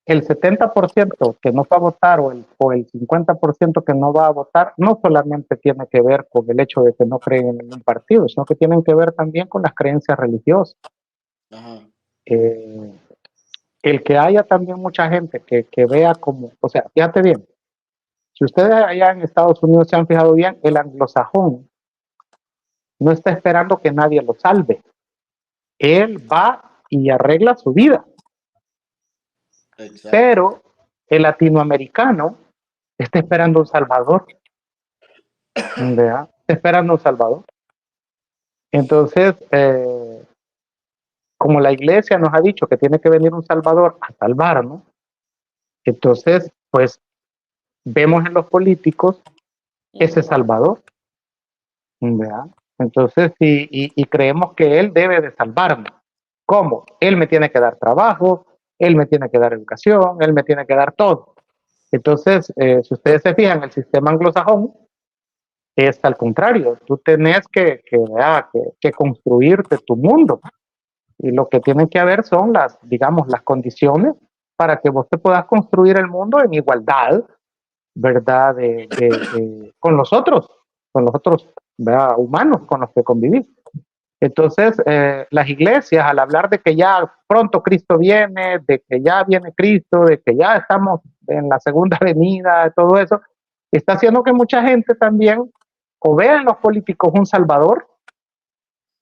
S3: El 70% que no va a votar o el 50% que no va a votar no solamente tiene que ver con el hecho de que no creen en ningún partido, sino que tienen que ver también con las creencias religiosas.
S1: Ajá.
S3: El que haya también mucha gente que vea como, o sea, fíjate bien, si ustedes allá en Estados Unidos se han fijado bien, el anglosajón no está esperando que nadie lo salve. Él va y arregla su vida. Exacto. Pero el latinoamericano está esperando un salvador. ¿Verdad? Está esperando un salvador. Entonces, como la iglesia nos ha dicho que tiene que venir un salvador a salvarnos, entonces, pues, vemos en los políticos ese salvador. ¿Verdad? Entonces, y creemos que él debe de salvarme. ¿Cómo? Él me tiene que dar trabajo, él me tiene que dar educación, él me tiene que dar todo. Entonces, si ustedes se fijan, el sistema anglosajón es al contrario. Tú tenés que construirte tu mundo. Y lo que tienen que haber son digamos, las condiciones para que vos te puedas construir el mundo en igualdad, ¿verdad? Con los otros, ¿verdad? Humanos con los que convivís. Entonces, las iglesias, al hablar de que ya pronto Cristo viene, de que ya viene Cristo, de que ya estamos en la segunda venida, todo eso, está haciendo que mucha gente también o vea en los políticos un salvador,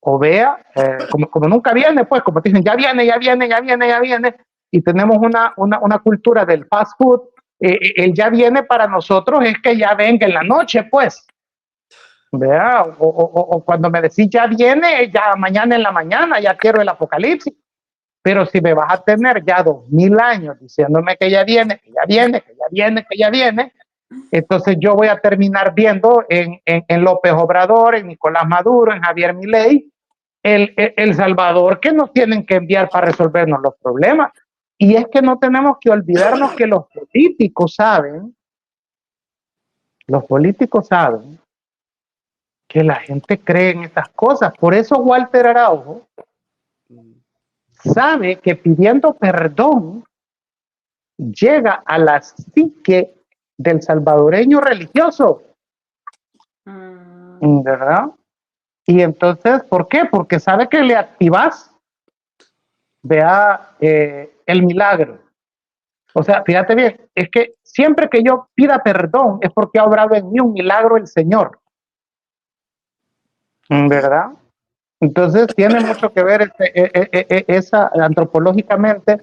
S3: o vea, como nunca viene, pues, como te dicen, ya viene, ya viene, ya viene, ya viene, y tenemos una cultura del fast food. El ya viene para nosotros es que ya venga en la noche, pues. ¿Vea? O cuando me decís ya viene, ya mañana en la mañana, ya quiero el apocalipsis. Pero si me vas a tener ya 2000 años diciéndome que ya viene, que ya viene, que ya viene, que ya viene, entonces yo voy a terminar viendo en López Obrador, en Nicolás Maduro, en Javier Milei, el Salvador que nos tienen que enviar para resolvernos los problemas. Y es que no tenemos que olvidarnos que los políticos saben que la gente cree en estas cosas. Por eso Walter Araujo sabe que pidiendo perdón llega a la psique del salvadoreño religioso, ¿verdad? Y entonces, ¿por qué? Porque sabe que le activas, vea, el milagro. O sea, fíjate bien, es que siempre que yo pida perdón es porque ha obrado en mí un milagro el Señor, ¿verdad? Entonces tiene mucho que ver esa antropológicamente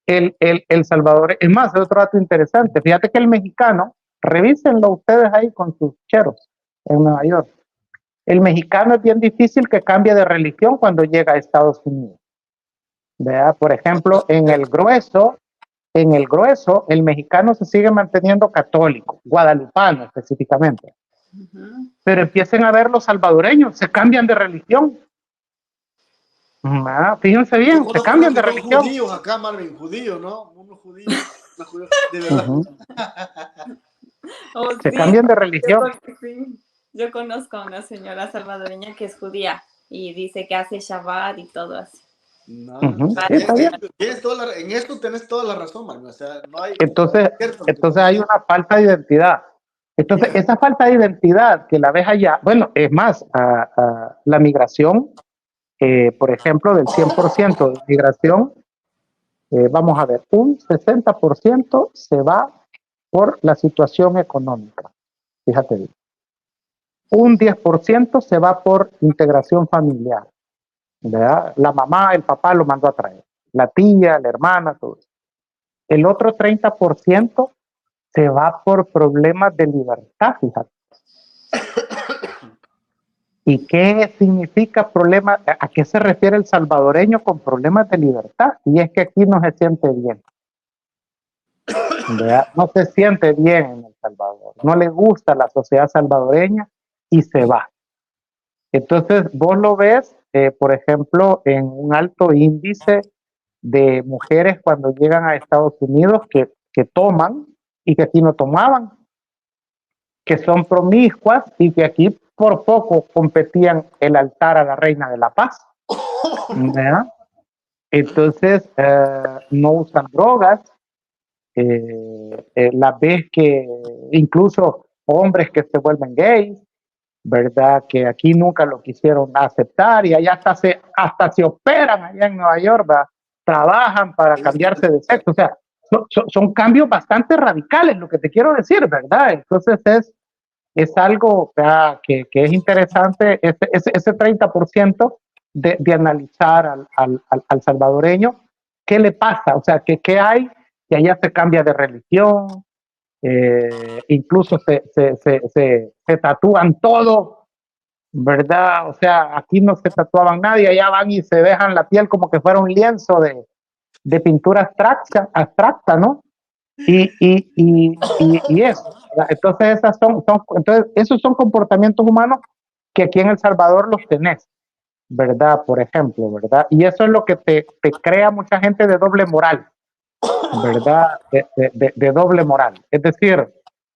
S3: el Salvador. Es más, es otro dato interesante. Fíjate que el mexicano, revísenlo ustedes ahí con sus cheros en Nueva York. El mexicano es bien difícil que cambie de religión cuando llega a Estados Unidos. ¿Vea? Por ejemplo, en el grueso, el mexicano se sigue manteniendo católico, guadalupano específicamente. Pero empiecen a ver los salvadoreños, se cambian de religión. Fíjense bien, se cambian de religión.
S1: Judíos acá, Marvin, judíos, ¿no? Unos judíos, de verdad.
S3: Se cambian de religión.
S2: Yo conozco a una señora salvadoreña que es judía y dice que hace Shabbat y todo así.
S1: No,
S3: sí,
S1: en esto tenés toda la razón, Marvin. O sea, no hay.
S3: Entonces hay una falta de identidad. Entonces, esa falta de identidad que la ves allá, bueno, es más, la migración, por ejemplo, del 100% de migración, vamos a ver, un 60% se va por la situación económica, fíjate bien. Un 10% se va por integración familiar, ¿verdad? La mamá, el papá lo mandó a traer, la tía, la hermana, todo eso. El otro 30% se va por problemas de libertad, fíjate. ¿Y qué significa problema? ¿A qué se refiere el salvadoreño con problemas de libertad? Y es que aquí no se siente bien. ¿Verdad? No se siente bien en El Salvador. No le gusta la sociedad salvadoreña y se va. Entonces, vos lo ves, por ejemplo, en un alto índice de mujeres cuando llegan a Estados Unidos que toman y que aquí no tomaban, que son promiscuas y que aquí por poco competían el altar a la reina de la paz. ¿Verdad? Entonces, no usan drogas, las ves que incluso hombres que se vuelven gays, ¿verdad? Que aquí nunca lo quisieron aceptar y allá hasta se operan allá en Nueva York, ¿verdad? Trabajan para cambiarse de sexo, o sea, son cambios bastante radicales, lo que te quiero decir, ¿verdad? Entonces es algo que es interesante, ese 30% de analizar al salvadoreño, ¿qué le pasa? O sea, ¿qué hay? Que allá se cambia de religión, incluso se tatúan todo, ¿verdad? O sea, aquí no se tatuaban nadie, allá van y se dejan la piel como que fuera un lienzo de pintura abstracta, ¿no? Y eso. Entonces, entonces, esos son comportamientos humanos que aquí en El Salvador los tenés, ¿verdad? Por ejemplo, ¿verdad? Y eso es lo que te crea mucha gente de doble moral, ¿verdad? De doble moral. Es decir,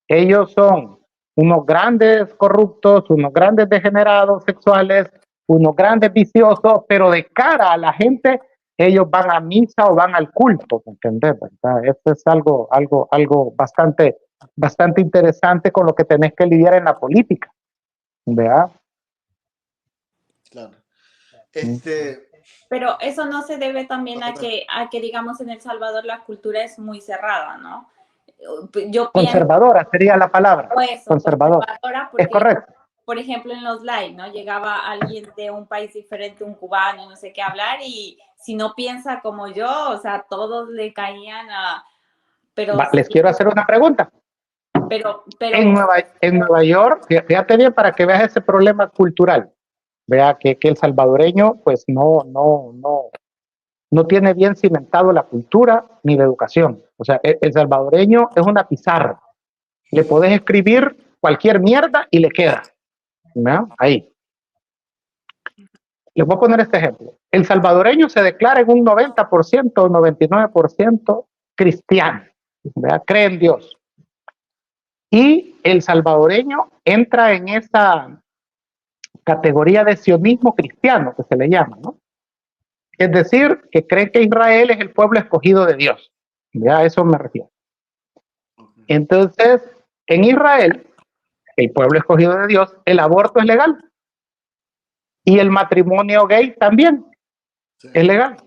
S3: ellos son unos grandes corruptos, unos grandes degenerados sexuales, unos grandes viciosos, pero de cara a la gente ellos van a misa o van al culto, ¿me entendés? ¿Verdad? Esto es algo bastante interesante con lo que tenés que lidiar en la política, ¿verdad?
S1: Claro.
S2: Pero eso no se debe también a que, digamos, en El Salvador la cultura es muy cerrada, ¿no? Yo pienso,
S3: Conservadora sería la palabra.
S2: eso,
S3: Conservadora.
S2: conservadora,
S3: Es
S2: porque,
S3: correcto.
S2: por ejemplo, en los live, ¿no? Llegaba alguien de un país diferente, un cubano, no sé qué hablar, y si no piensa como yo, o sea, todos le caían a... Pero,
S3: Les quiero hacer una pregunta.
S2: pero
S3: En Nueva York, fíjate bien para que veas ese problema cultural. Vea que el salvadoreño, pues no tiene bien cimentado la cultura ni la educación. O sea, el salvadoreño es una pizarra. Le podés escribir cualquier mierda y le queda. ¿Verdad? Ahí. Les voy a poner este ejemplo. El salvadoreño se declara en un 90% o 99% cristiano. ¿Verdad? Cree en Dios. Y el salvadoreño entra en esa categoría de sionismo cristiano, que se le llama, ¿no? Es decir, que cree que Israel es el pueblo escogido de Dios. Ya a eso me refiero. Entonces, en Israel, el pueblo escogido de Dios, el aborto es legal. Y el matrimonio gay también es legal.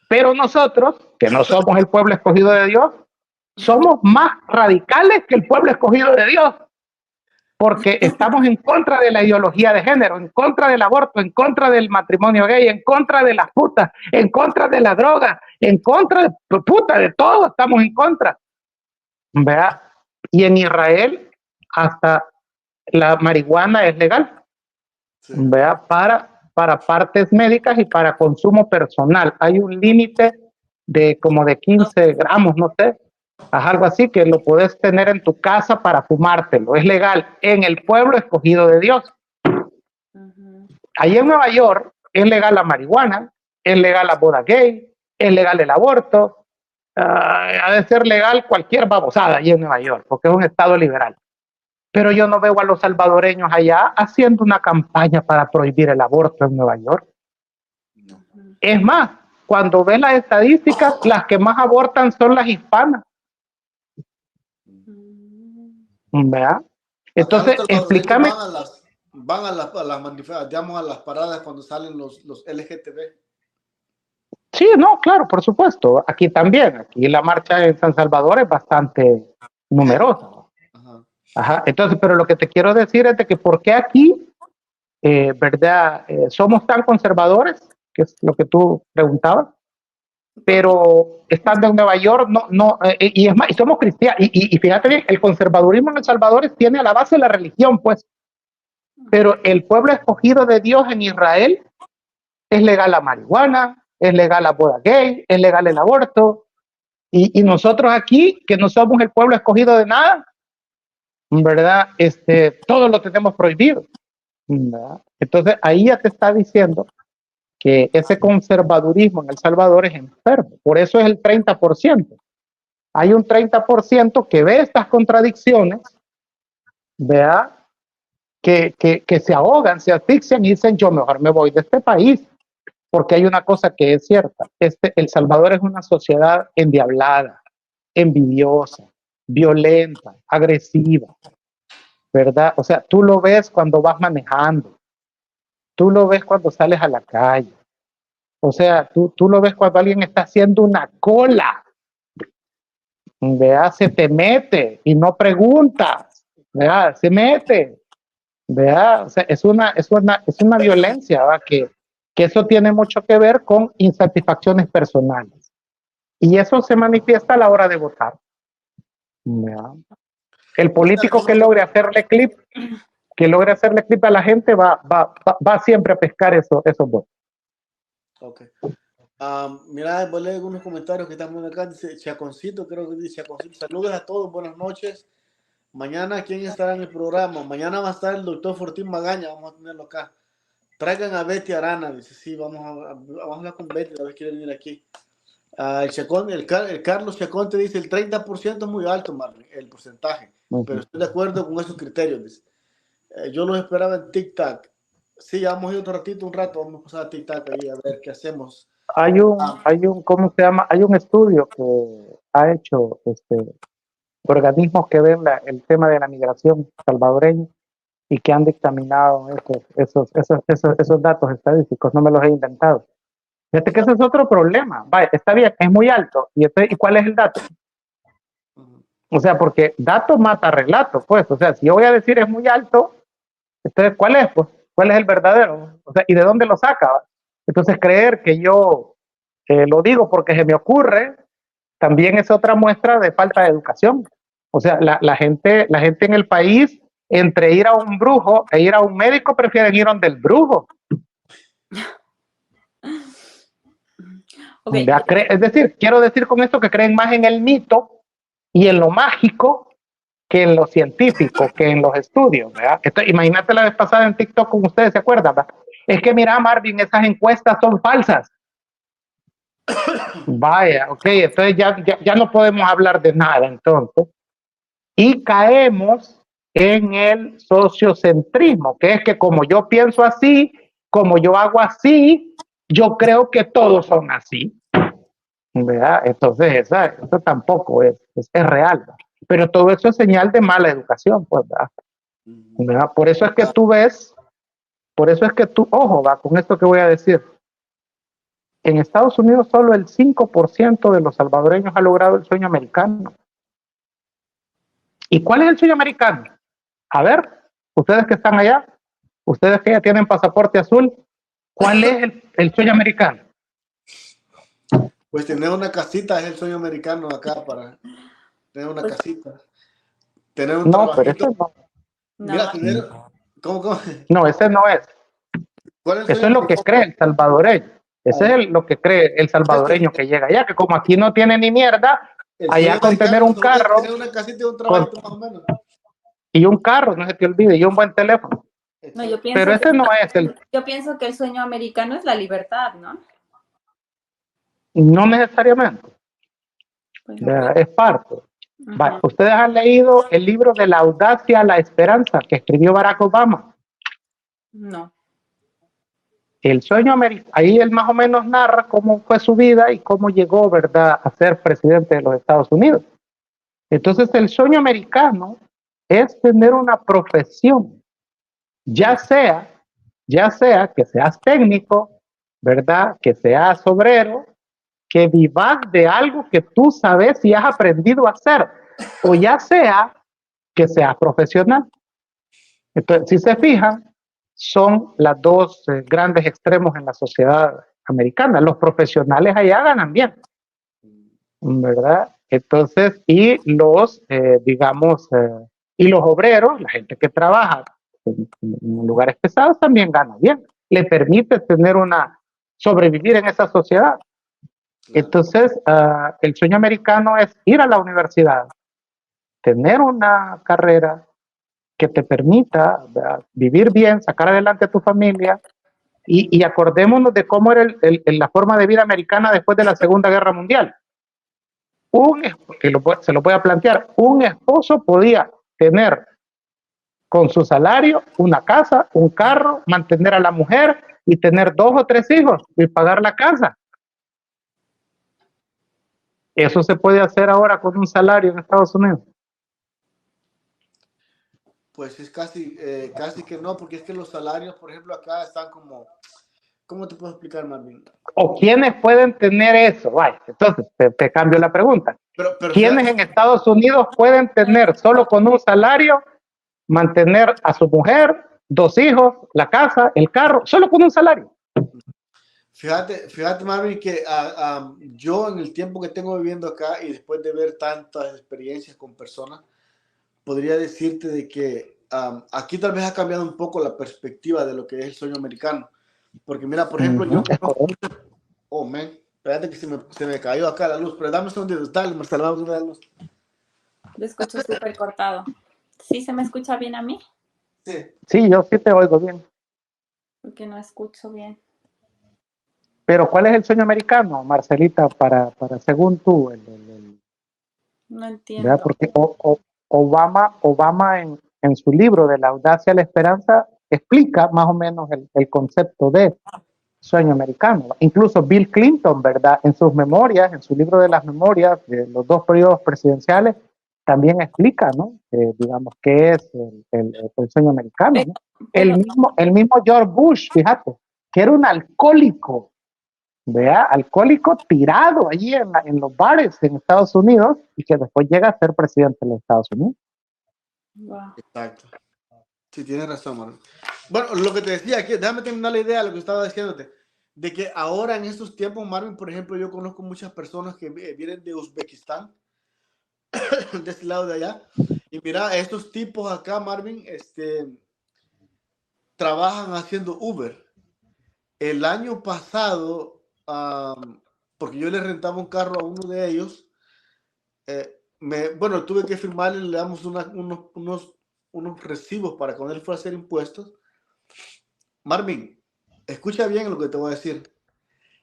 S3: Pero nosotros, que no somos el pueblo escogido de Dios, somos más radicales que el pueblo escogido de Dios. Porque estamos en contra de la ideología de género, en contra del aborto, en contra del matrimonio gay, en contra de las putas, en contra de la droga, en contra de todo estamos en contra. ¿Verdad? Y en Israel hasta la marihuana es legal, sí. ¿Verdad? Para partes médicas y para consumo personal. Hay un límite de como de 15 gramos, no sé, algo así, que lo puedes tener en tu casa para fumártelo. Es legal en el pueblo escogido de Dios. Ahí en Nueva York es legal la marihuana, es legal la boda gay, es legal el aborto, ha de ser legal cualquier babosada ahí en Nueva York, porque es un estado liberal. Pero yo no veo a los salvadoreños allá haciendo una campaña para prohibir el aborto en Nueva York. Es más, cuando ves las estadísticas, las que más abortan son las hispanas. ¿Verdad? Entonces, explícame.
S1: Van a las manifestaciones, digamos, a las paradas cuando salen los LGTB.
S3: Sí, no, claro, por supuesto. Aquí también. Aquí la marcha en San Salvador es bastante numerosa. Ajá. Entonces, pero lo que te quiero decir es de que por qué aquí, ¿verdad? Somos tan conservadores, que es lo que tú preguntabas, pero estando en Nueva York, y es más, y somos cristianos, y fíjate bien, el conservadurismo en El Salvador tiene a la base la religión, pues, pero el pueblo escogido de Dios en Israel es legal la marihuana, es legal la boda gay, es legal el aborto, y nosotros aquí, que no somos el pueblo escogido de nada, ¿verdad? Todo lo tenemos prohibido, ¿verdad? Entonces ahí ya te está diciendo que ese conservadurismo en El Salvador es enfermo, por eso es el 30%. Hay un 30% que ve estas contradicciones, ¿verdad? Que se ahogan, se asfixian y dicen, yo mejor me voy de este país, porque hay una cosa que es cierta, El Salvador es una sociedad endiablada, envidiosa, violenta, agresiva, ¿verdad? O sea, tú lo ves cuando vas manejando, tú lo ves cuando sales a la calle, o sea, tú lo ves cuando alguien está haciendo una cola, ¿verdad? Se te mete y no preguntas, ¿verdad? Se mete, ¿verdad? O sea, es una violencia, ¿verdad? Que eso tiene mucho que ver con insatisfacciones personales. Y eso se manifiesta a la hora de votar, ¿verdad? El político que logre hacerle clip a la gente va siempre a pescar esos votos.
S1: Ok. Mira, voy a leer algunos comentarios que están poniendo acá. Dice Chaconcito, creo que dice Chaconcito. Saludos a todos, buenas noches. Mañana, ¿quién estará en el programa? Mañana va a estar el doctor Fortín Magaña, vamos a tenerlo acá. Traigan a Betty Arana, dice, sí, vamos a hablar con Betty, a ver si quiere venir aquí. El Carlos Chacón te dice, el 30% es muy alto, Marlon, el porcentaje, pero estoy de acuerdo con esos criterios, dice. Yo los esperaba en TikTok. Sí, vamos a ir un rato, vamos a pasar a TikTok ahí a ver qué hacemos.
S3: ¿Cómo se llama? Hay un estudio que ha hecho organismos que ven el tema de la migración salvadoreña y que han dictaminado esos datos estadísticos, no me los he inventado. Fíjate que ese es otro problema. Vaya, está bien, es muy alto. ¿Y cuál es el dato? O sea, porque dato mata relato, pues. O sea, si yo voy a decir es muy alto, entonces, ¿cuál es? Pues, ¿cuál es el verdadero? O sea, ¿y de dónde lo saca? Entonces, creer que yo lo digo porque se me ocurre, también es otra muestra de falta de educación. O sea, la gente en el país, entre ir a un brujo e ir a un médico, prefieren ir donde el brujo.
S2: Okay.
S3: Es decir, quiero decir con esto que creen más en el mito y en lo mágico que en lo científico, que en los estudios, ¿verdad? Imagínate la vez pasada en TikTok con ustedes, ¿se acuerdan? ¿verdad? Es que mira, Marvin, esas encuestas son falsas. Vaya, ok, entonces ya no podemos hablar de nada, entonces. Y caemos en el sociocentrismo, que es que como yo pienso así, como yo hago así, yo creo que todos son así. ¿Verdad? Entonces, eso tampoco es real. ¿verdad? Pero todo eso es señal de mala educación, pues, ¿verdad? Por eso es que tú ves, ojo, va, con esto que voy a decir. En Estados Unidos solo el 5% de los salvadoreños ha logrado el sueño americano. ¿Y cuál es el sueño americano? A ver, ustedes que están allá, ustedes que ya tienen pasaporte azul, ¿cuál es el sueño americano?
S1: Pues tener una casita es el sueño americano acá, para tener una casita. Tener un trabajito.
S3: Pero ese no.
S1: Mira, tener... ¿Cómo?
S3: No, ese no es.
S1: ¿Cuál es
S3: Eso es lo que cree el salvadoreño. Ese es lo que cree el salvadoreño que llega allá, que como aquí no tiene ni mierda, allá con tener un carro,
S1: tener una casita y un trabajito más o menos.
S3: Y un carro, no se te olvide, y un buen teléfono.
S2: No, yo pienso
S3: pero ese no es el...
S2: Yo pienso que el sueño americano es la libertad, ¿no?
S3: No necesariamente.
S2: Pues
S3: es parte. Ustedes han leído el libro de la audacia a la esperanza que escribió Barack Obama.
S2: No.
S3: El sueño americano, ahí él más o menos narra cómo fue su vida y cómo llegó, ¿verdad?, a ser presidente de los Estados Unidos. Entonces, el sueño americano es tener una profesión, ya sea que seas técnico, ¿verdad?, que seas obrero, que vivas de algo que tú sabes y has aprendido a hacer, o ya sea que seas profesional. Entonces, si se fijan, son las dos grandes extremos en la sociedad americana. Los profesionales allá ganan bien, ¿verdad? Entonces, y los, y los obreros, la gente que trabaja en lugares pesados también gana bien. Le permite sobrevivir en esa sociedad. Entonces, el sueño americano es ir a la universidad, tener una carrera que te permita, ¿verdad?, vivir bien, sacar adelante a tu familia, y acordémonos de cómo era la forma de vida americana después de la Segunda Guerra Mundial. Se lo voy a plantear, un esposo podía tener con su salario una casa, un carro, mantener a la mujer y tener 2 o 3 hijos y pagar la casa. ¿Eso se puede hacer ahora con un salario en Estados Unidos?
S1: Pues es casi que no, porque es que los salarios, por ejemplo, acá están como... ¿Cómo te puedo explicar, Marvin?
S3: ¿O quiénes pueden tener eso? Vaya, entonces te cambio la pregunta. Pero ¿quiénes en Estados Unidos pueden tener solo con un salario, mantener a su mujer, 2 hijos, la casa, el carro, solo con un salario?
S1: Fíjate, Marvin, que yo en el tiempo que tengo viviendo acá y después de ver tantas experiencias con personas, podría decirte de que aquí tal vez ha cambiado un poco la perspectiva de lo que es el sueño americano. Porque mira, por ejemplo, yo... Oh, man, espérate que se me cayó acá la luz, pero dame un segundo, dale, Marcelo, vamos a ver la luz.
S2: Lo escucho súper cortado. ¿Sí se me escucha bien a mí?
S1: Sí.
S3: Sí, yo sí te oigo bien.
S2: Porque no escucho bien.
S3: Pero ¿cuál es el sueño americano, Marcelita, para según tú?
S2: No entiendo.
S3: ¿verdad? Porque Obama en su libro de la audacia a la esperanza explica más o menos el concepto de... sueño americano. Incluso Bill Clinton, ¿verdad? En sus memorias, en su libro de las memorias de los 2 periodos presidenciales, también explica, ¿no? Digamos, qué es el sueño americano, ¿no?
S2: Pero
S3: El mismo George Bush, fíjate, que era un alcohólico, ¿vea? Alcohólico tirado allí en los bares en Estados Unidos y que después llega a ser presidente de los Estados Unidos.
S2: wow.
S1: Exacto. Sí, tienes razón, Marvin. Bueno, lo que te decía aquí, déjame terminar la idea de lo que estaba diciéndote, de que ahora en estos tiempos, Marvin, por ejemplo, yo conozco muchas personas que vienen de Uzbekistán, de este lado de allá, y mira, estos tipos acá, Marvin, trabajan haciendo Uber. El año pasado, porque yo le rentaba un carro a uno de ellos, bueno, tuve que firmarle, le damos unos recibos para que cuando él fuera a hacer impuestos. Marvin, escucha bien lo que te voy a decir.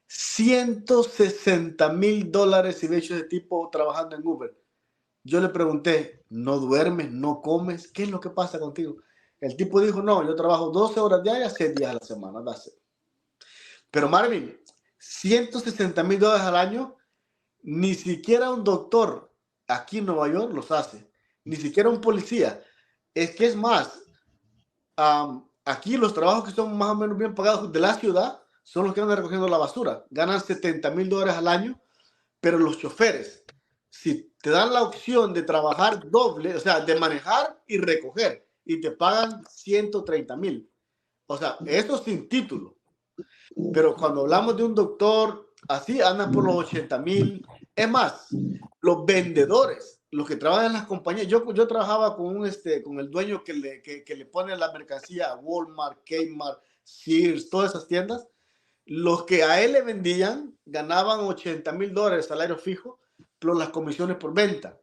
S1: $160,000 si ve hecho ese tipo trabajando en Uber. Yo le pregunté, ¿no duermes, no comes? ¿Qué es lo que pasa contigo? El tipo dijo, no, yo trabajo 12 horas diarias, 6 días a la semana. Pero Marvin, $160,000 al año, ni siquiera un doctor aquí en Nueva York los hace. Ni siquiera un policía. Es que es más, aquí los trabajos que son más o menos bien pagados de la ciudad son los que andan recogiendo la basura. Ganan $70,000 al año, pero los choferes, si te dan la opción de trabajar doble, o sea, de manejar y recoger, y te pagan 130,000. O sea, eso sin título. Pero cuando hablamos de un doctor, así andan por los 80,000. Es más, los vendedores, los que trabajan en las compañías, yo trabajaba con el dueño que le pone la mercancía a Walmart, Kmart, Sears, todas esas tiendas. Los que a él le vendían ganaban $80,000 salario fijo, plus las comisiones por venta.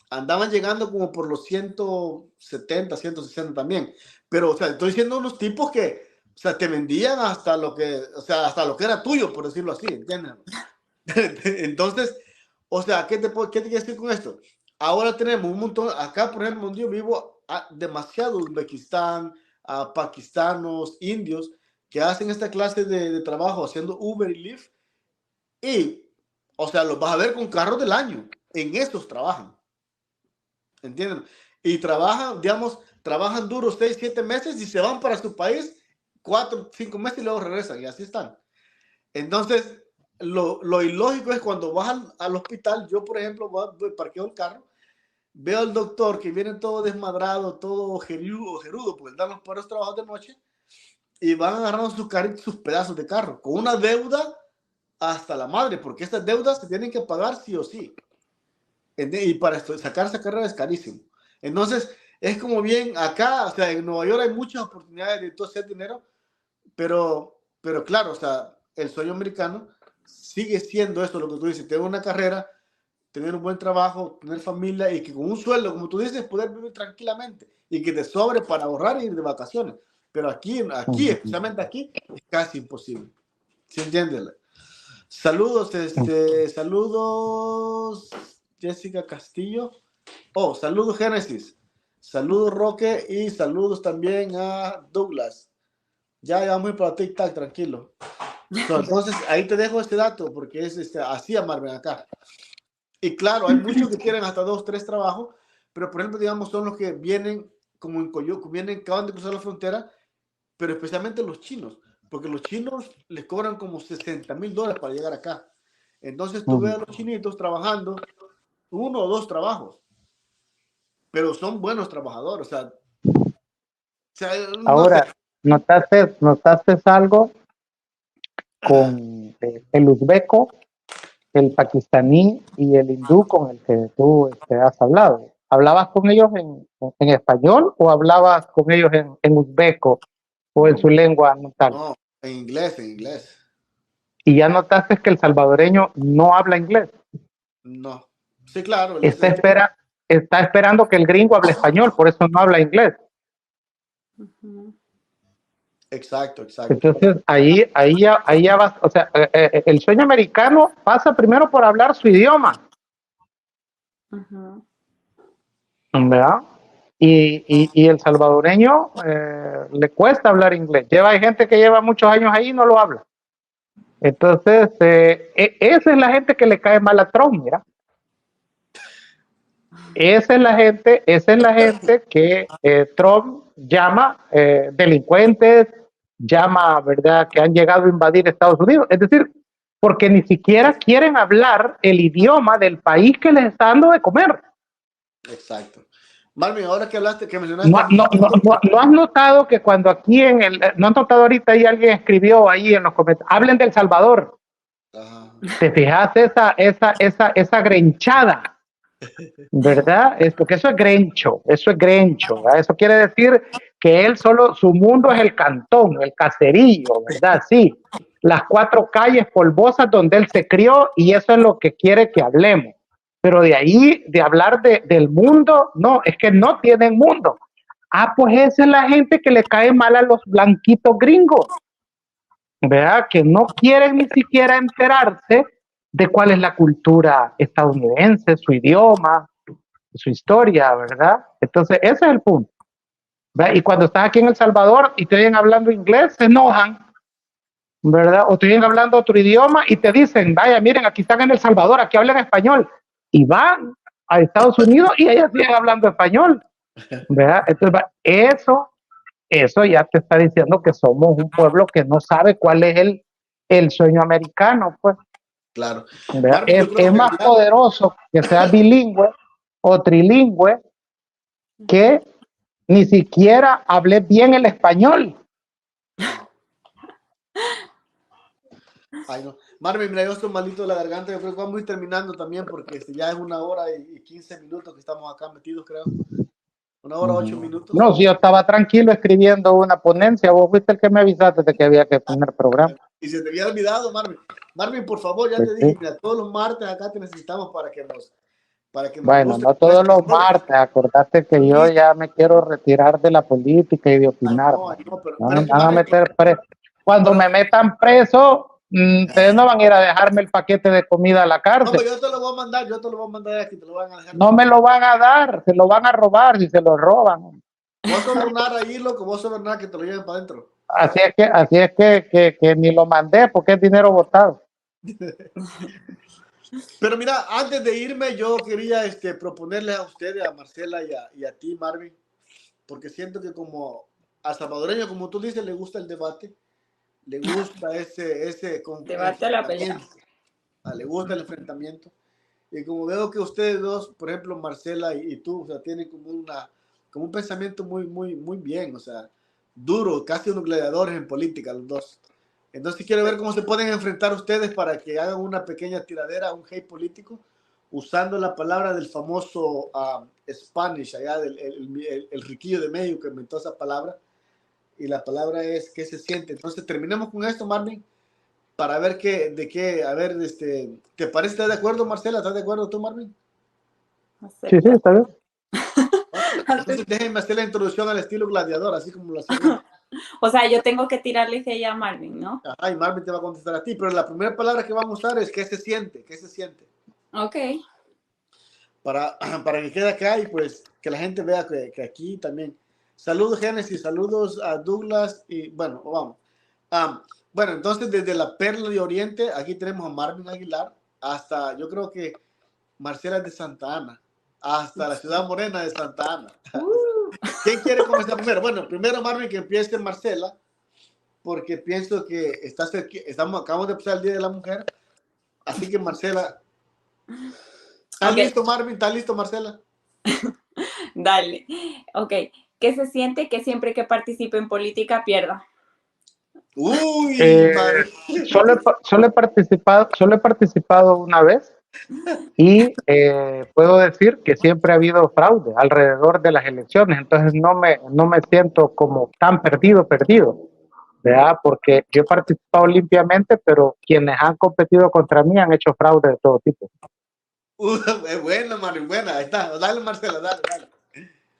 S1: Andaban llegando como por los 170, 160 también. Pero, o sea, estoy diciendo unos tipos que, o sea, te vendían hasta lo que, o sea, hasta lo que era tuyo, por decirlo así, ¿entiendes? Entonces, o sea, ¿qué te quiero decir con esto? Ahora tenemos un montón, acá por ejemplo, donde yo vivo, demasiado Uzbekistán, pakistanos, indios, que hacen esta clase de trabajo haciendo Uber y Lyft, y, o sea, los vas a ver con carros del año, en estos trabajan, ¿entienden? Y trabajan, digamos, trabajan duros 6, 7 meses y se van para su país 4, 5 meses y luego regresan, y así están. Entonces, lo ilógico es cuando vas al hospital, yo por ejemplo parqueo el carro, veo al doctor que viene todo desmadrado, todo gerudo, porque dan los peores trabajos de noche, y van agarrando sus pedazos de carro, con una deuda hasta la madre, porque estas deudas se tienen que pagar sí o sí. Y para sacar esa carrera es carísimo. Entonces, es como bien acá, o sea, en Nueva York hay muchas oportunidades de todo hacer dinero, pero claro, o sea, el sueño americano sigue siendo esto, lo que tú dices, tener una carrera, tener un buen trabajo, tener familia y que con un sueldo, como tú dices, poder vivir tranquilamente y que te sobre para ahorrar y ir de vacaciones. Pero aquí, especialmente aquí, es casi imposible. ¿Sí entiendes? Saludos, saludos, Jessica Castillo. Oh, saludos, Génesis. Saludos, Roque, y saludos también a Douglas. Ya vamos a ir para TikTok, tranquilo. Entonces, ahí te dejo este dato, porque es así a Marvin acá. Y claro, hay muchos que quieren hasta 2, 3 trabajos, pero por ejemplo, digamos, son los que vienen como en Coyoco, acaban de cruzar la frontera, pero especialmente los chinos, porque los chinos les cobran como $60,000 para llegar acá. Entonces tú ves a los chinitos trabajando 1 o 2 trabajos, pero son buenos trabajadores. O sea no
S3: Ahora,
S1: sé.
S3: ¿notaste algo con el uzbeco, el pakistaní y el hindú con el que tú has hablado? ¿Hablabas con ellos en español o hablabas con ellos en uzbeco o en su lengua natal?
S1: No, en inglés, en inglés.
S3: Y ya notaste que el salvadoreño no habla inglés.
S1: No. Sí, claro.
S3: Está esperando que el gringo hable español, por eso no habla inglés.
S1: Exacto.
S3: Entonces, ahí ya vas, o sea, el sueño americano pasa primero por hablar su idioma, ¿verdad? Y el salvadoreño le cuesta hablar inglés. Hay gente que lleva muchos años ahí y no lo habla. Entonces, esa es la gente que le cae mal a Trump, mira. Esa es la gente que Trump llama delincuentes, llama, ¿verdad?, que han llegado a invadir Estados Unidos. Es decir, porque ni siquiera quieren hablar el idioma del país que les está dando de comer.
S1: Exacto. Marvin, ahora que hablaste, que mencionaste...
S3: No has notado que cuando aquí no has notado ahorita ahí alguien escribió ahí en los comentarios, hablen del Salvador.
S1: Ajá.
S3: ¿Te fijas esa grenchada? ¿Verdad? Es porque eso es grencho, ¿verdad? Eso quiere decir que él solo, su mundo es el cantón, el caserío, ¿verdad? Sí, las 4 calles polvosas donde él se crió, y eso es lo que quiere que hablemos. Pero de ahí, de hablar del mundo, no, es que no tienen mundo. Ah, pues esa es la gente que le cae mal a los blanquitos gringos, ¿verdad? Que no quieren ni siquiera enterarse de cuál es la cultura estadounidense, su idioma, su historia, ¿verdad? Entonces, ese es el punto, ¿verdad? Y cuando estás aquí en El Salvador y te oyen hablando inglés, se enojan, ¿verdad? O te oyen hablando otro idioma y te dicen, vaya, miren, aquí están en El Salvador, aquí hablan español. Y van a Estados Unidos y ellas siguen hablando español, ¿verdad? Entonces, eso ya te está diciendo que somos un pueblo que no sabe cuál es el sueño americano, pues.
S1: Claro.
S3: Marvin, es más poderoso que sea bilingüe o trilingüe que ni siquiera hable bien el español.
S1: Ay, no. Marvin, mira, yo estoy malito de la garganta. Yo creo que vamos a ir terminando también porque ya es 1 hora y 15 minutos que estamos acá metidos, creo. 1 hora 8 minutos.
S3: No, si yo estaba tranquilo escribiendo una ponencia, vos fuiste el que me avisaste de que había que poner programa.
S1: Y se te había olvidado, Marvin. Marvin, por favor, ya te dije, mira, todos los martes acá te necesitamos para que nos
S3: bueno, no todos los martes, acordate que yo ya me quiero retirar de la política y de opinar. Cuando me metan preso, ustedes no van a ir a dejarme el paquete de comida a la cárcel.
S1: No, pero yo te lo voy a mandar aquí, te lo van a dejar.
S3: No me lo van a dar, se lo van a robar si se lo roban.
S1: Vos sobornar ahí, loco, vos sobornar que te lo lleven para adentro.
S3: Así es que ni lo mandé porque es dinero botado.
S1: Pero mira, antes de irme, yo quería proponerles a ustedes, a Marcela y a ti, Marvin, porque siento que como a salvadoreño, como tú dices, le gusta el debate, le gusta ese
S2: debate a la pelea.
S1: Le gusta el enfrentamiento. Y como veo que ustedes dos, por ejemplo, Marcela y tú, o sea, tienen como un pensamiento muy, muy, muy bien, o sea, duro, casi unos gladiadores en política, los dos. Entonces quiero ver cómo se pueden enfrentar ustedes para que hagan una pequeña tiradera, un hate político, usando la palabra del famoso Spanish, allá el riquillo de México que inventó esa palabra. Y la palabra es ¿qué se siente? Entonces terminemos con esto, Marvin, para ver ¿te parece? ¿Estás de acuerdo, Marcela? ¿Estás de acuerdo tú, Marvin?
S3: Sí, está bien.
S1: Entonces déjenme hacer la introducción al estilo gladiador, así como lo hacemos.
S2: O sea, yo tengo que tirarle ella a Marvin, ¿no?
S1: Ajá, y Marvin te va a contestar a ti, pero la primera palabra que vamos a usar es ¿qué se siente? ¿Qué se siente?
S2: Ok.
S1: Para que quede acá y pues que la gente vea que aquí también. Saludos, Génesis, saludos a Douglas y bueno, vamos. Bueno, entonces desde la Perla de Oriente, aquí tenemos a Marvin Aguilar, hasta yo creo que Marcela es de Santa Ana, hasta la Ciudad Morena de Santa Ana. ¿Quién quiere comenzar primero? Bueno, primero Marvin, que empiece Marcela, porque pienso que acabamos de pasar el Día de la Mujer, así que Marcela. ¿Estás listo, Marvin? ¿Estás listo, Marcela?
S2: Dale. Ok. ¿Qué se siente que siempre que participe en política pierda?
S3: Uy, solo he participado una vez y puedo decir que siempre ha habido fraude alrededor de las elecciones, entonces no me siento como tan perdido, ¿verdad? Porque yo he participado limpiamente, pero quienes han competido contra mí han hecho fraude de todo tipo.
S1: Es buena, Marvin, buena, ahí está. Dale, Marcela, dale.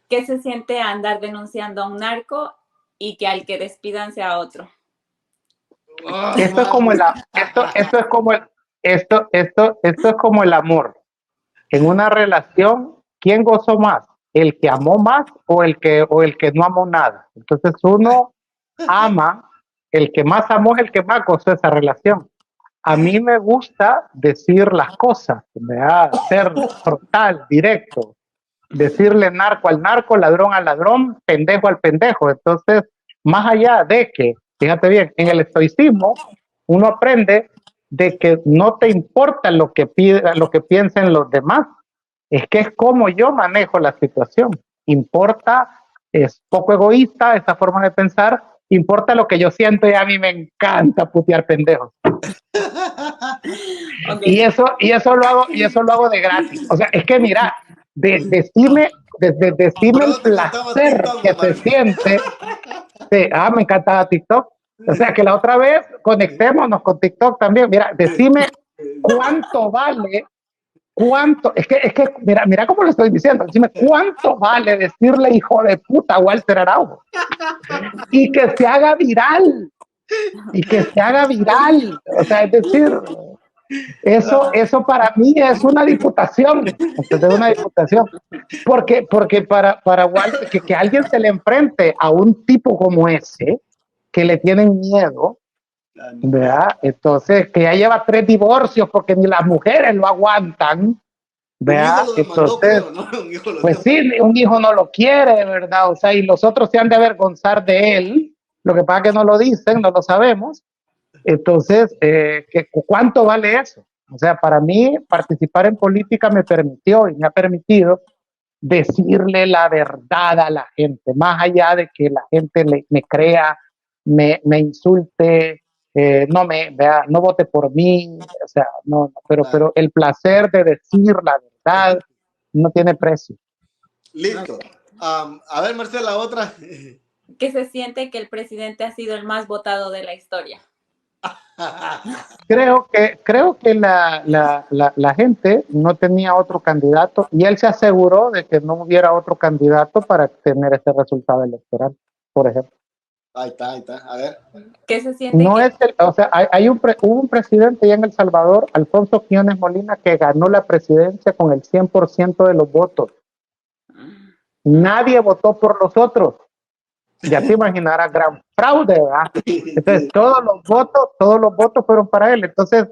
S2: ¿Qué se siente andar denunciando a un narco y que al que despidan sea otro?
S3: Esto es como el amor. En una relación, ¿quién gozó más? ¿El que amó más o el que no amó nada? Entonces uno ama, el que más amó es el que más gozó esa relación. a mí me gusta decir las cosas, ¿verdad? Ser frontal, directo, decirle narco al narco, ladrón al ladrón, pendejo al pendejo. Entonces, más allá de que, fíjate bien, en el estoicismo uno aprende de que no te importa lo que piensen los demás, es que es como yo manejo la situación. Importa, es poco egoísta esa forma de pensar, importa lo que yo siento y a mí me encanta putear pendejos. Okay. Y eso lo hago de gratis. O sea, es que mira, decirme el placer que se siente. Me encantaba TikTok. O sea, que la otra vez conectémonos con TikTok también. Mira, decime cuánto vale, es que mira cómo lo estoy diciendo. Decime cuánto vale decirle hijo de puta a Walter Araujo y que se haga viral. O sea, es decir, eso para mí es una diputación. Entonces, una diputación. Porque para Walter, que alguien se le enfrente a un tipo como ese, que le tienen miedo, ¿verdad? Entonces, que ya lleva 3 divorcios porque ni las mujeres lo aguantan, ¿verdad? Entonces, pues sí, un hijo no lo quiere, ¿verdad? O sea, y los otros se han de avergonzar de él. Lo que pasa es que no lo dicen, no lo sabemos. Entonces, ¿cuánto vale eso? O sea, para mí, participar en política me permitió y me ha permitido decirle la verdad a la gente, más allá de que la gente me crea, me insulte, no vote por mí, o sea, no, pero el placer de decir la verdad no tiene precio.
S1: Listo. A ver, Marcela, otra.
S2: ¿Qué se siente que el presidente ha sido el más votado de la historia?
S3: Creo que la gente no tenía otro candidato y él se aseguró de que no hubiera otro candidato para tener ese resultado electoral, por ejemplo.
S1: Ahí está. A ver.
S2: ¿Qué se siente?
S3: No es o sea, hubo un presidente ya en El Salvador, Alfonso Quiñones Molina, que ganó la presidencia con el 100% de los votos. Nadie votó por los otros. Ya te imaginarás, gran fraude, ¿verdad? Entonces, todos los votos fueron para él. Entonces,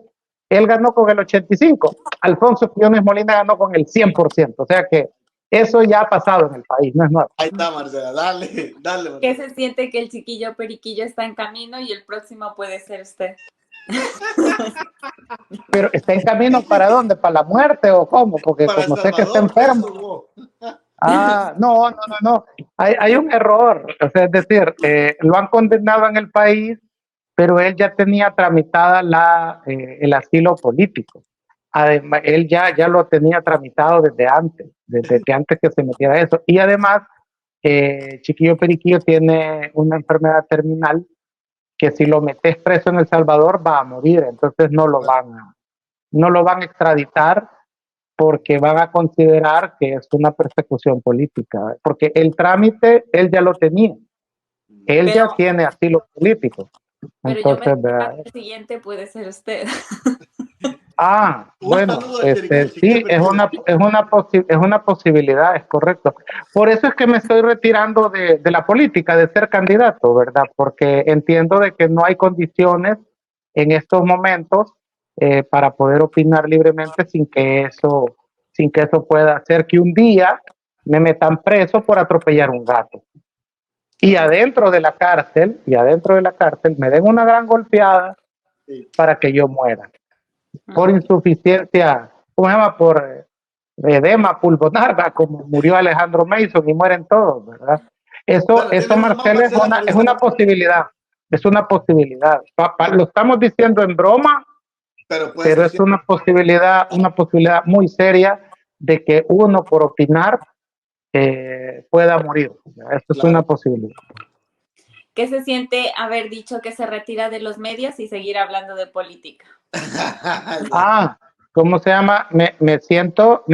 S3: él ganó con el 85%. Alfonso Quiñones Molina ganó con el 100%. O sea que eso ya ha pasado en el país, no es nuevo.
S1: Ahí está, Marcela, dale. Marcela.
S2: ¿Qué se siente que el chiquillo periquillo está en camino y el próximo puede ser usted?
S3: Pero ¿está en camino para dónde? ¿Para la muerte o cómo? Porque
S1: para
S3: como sé que está enfermo. No. Hay un error. O sea, es decir, lo han condenado en el país, pero él ya tenía tramitada el asilo político. Además, él ya lo tenía tramitado desde antes que se metiera eso. Y además, Chiquillo Periquillo tiene una enfermedad terminal que si lo metes preso en El Salvador va a morir. Entonces no lo van a extraditar porque van a considerar que es una persecución política, porque el trámite él ya lo tenía, él ya tiene asilo político.
S2: Entonces, el siguiente puede ser usted.
S3: Bueno, sí, es una posibilidad, es correcto. Por eso es que me estoy retirando de la política, de ser candidato, ¿verdad? Porque entiendo de que no hay condiciones en estos momentos para poder opinar libremente sin que eso pueda hacer que un día me metan preso por atropellar un gato. Y adentro de la cárcel me den una gran golpeada para que yo muera. Por insuficiencia, ¿cómo se llama? Por edema pulmonar, como murió Alejandro Mason y mueren todos, ¿verdad? Eso Marcelo, es una posibilidad. Es una posibilidad. Lo estamos diciendo en broma, pero es una posibilidad muy seria de que uno por opinar pueda morir. Esto es una posibilidad.
S2: ¿Qué se siente haber dicho que se retira de los medios y seguir hablando de política?
S3: ¿Cómo se llama? Me siento,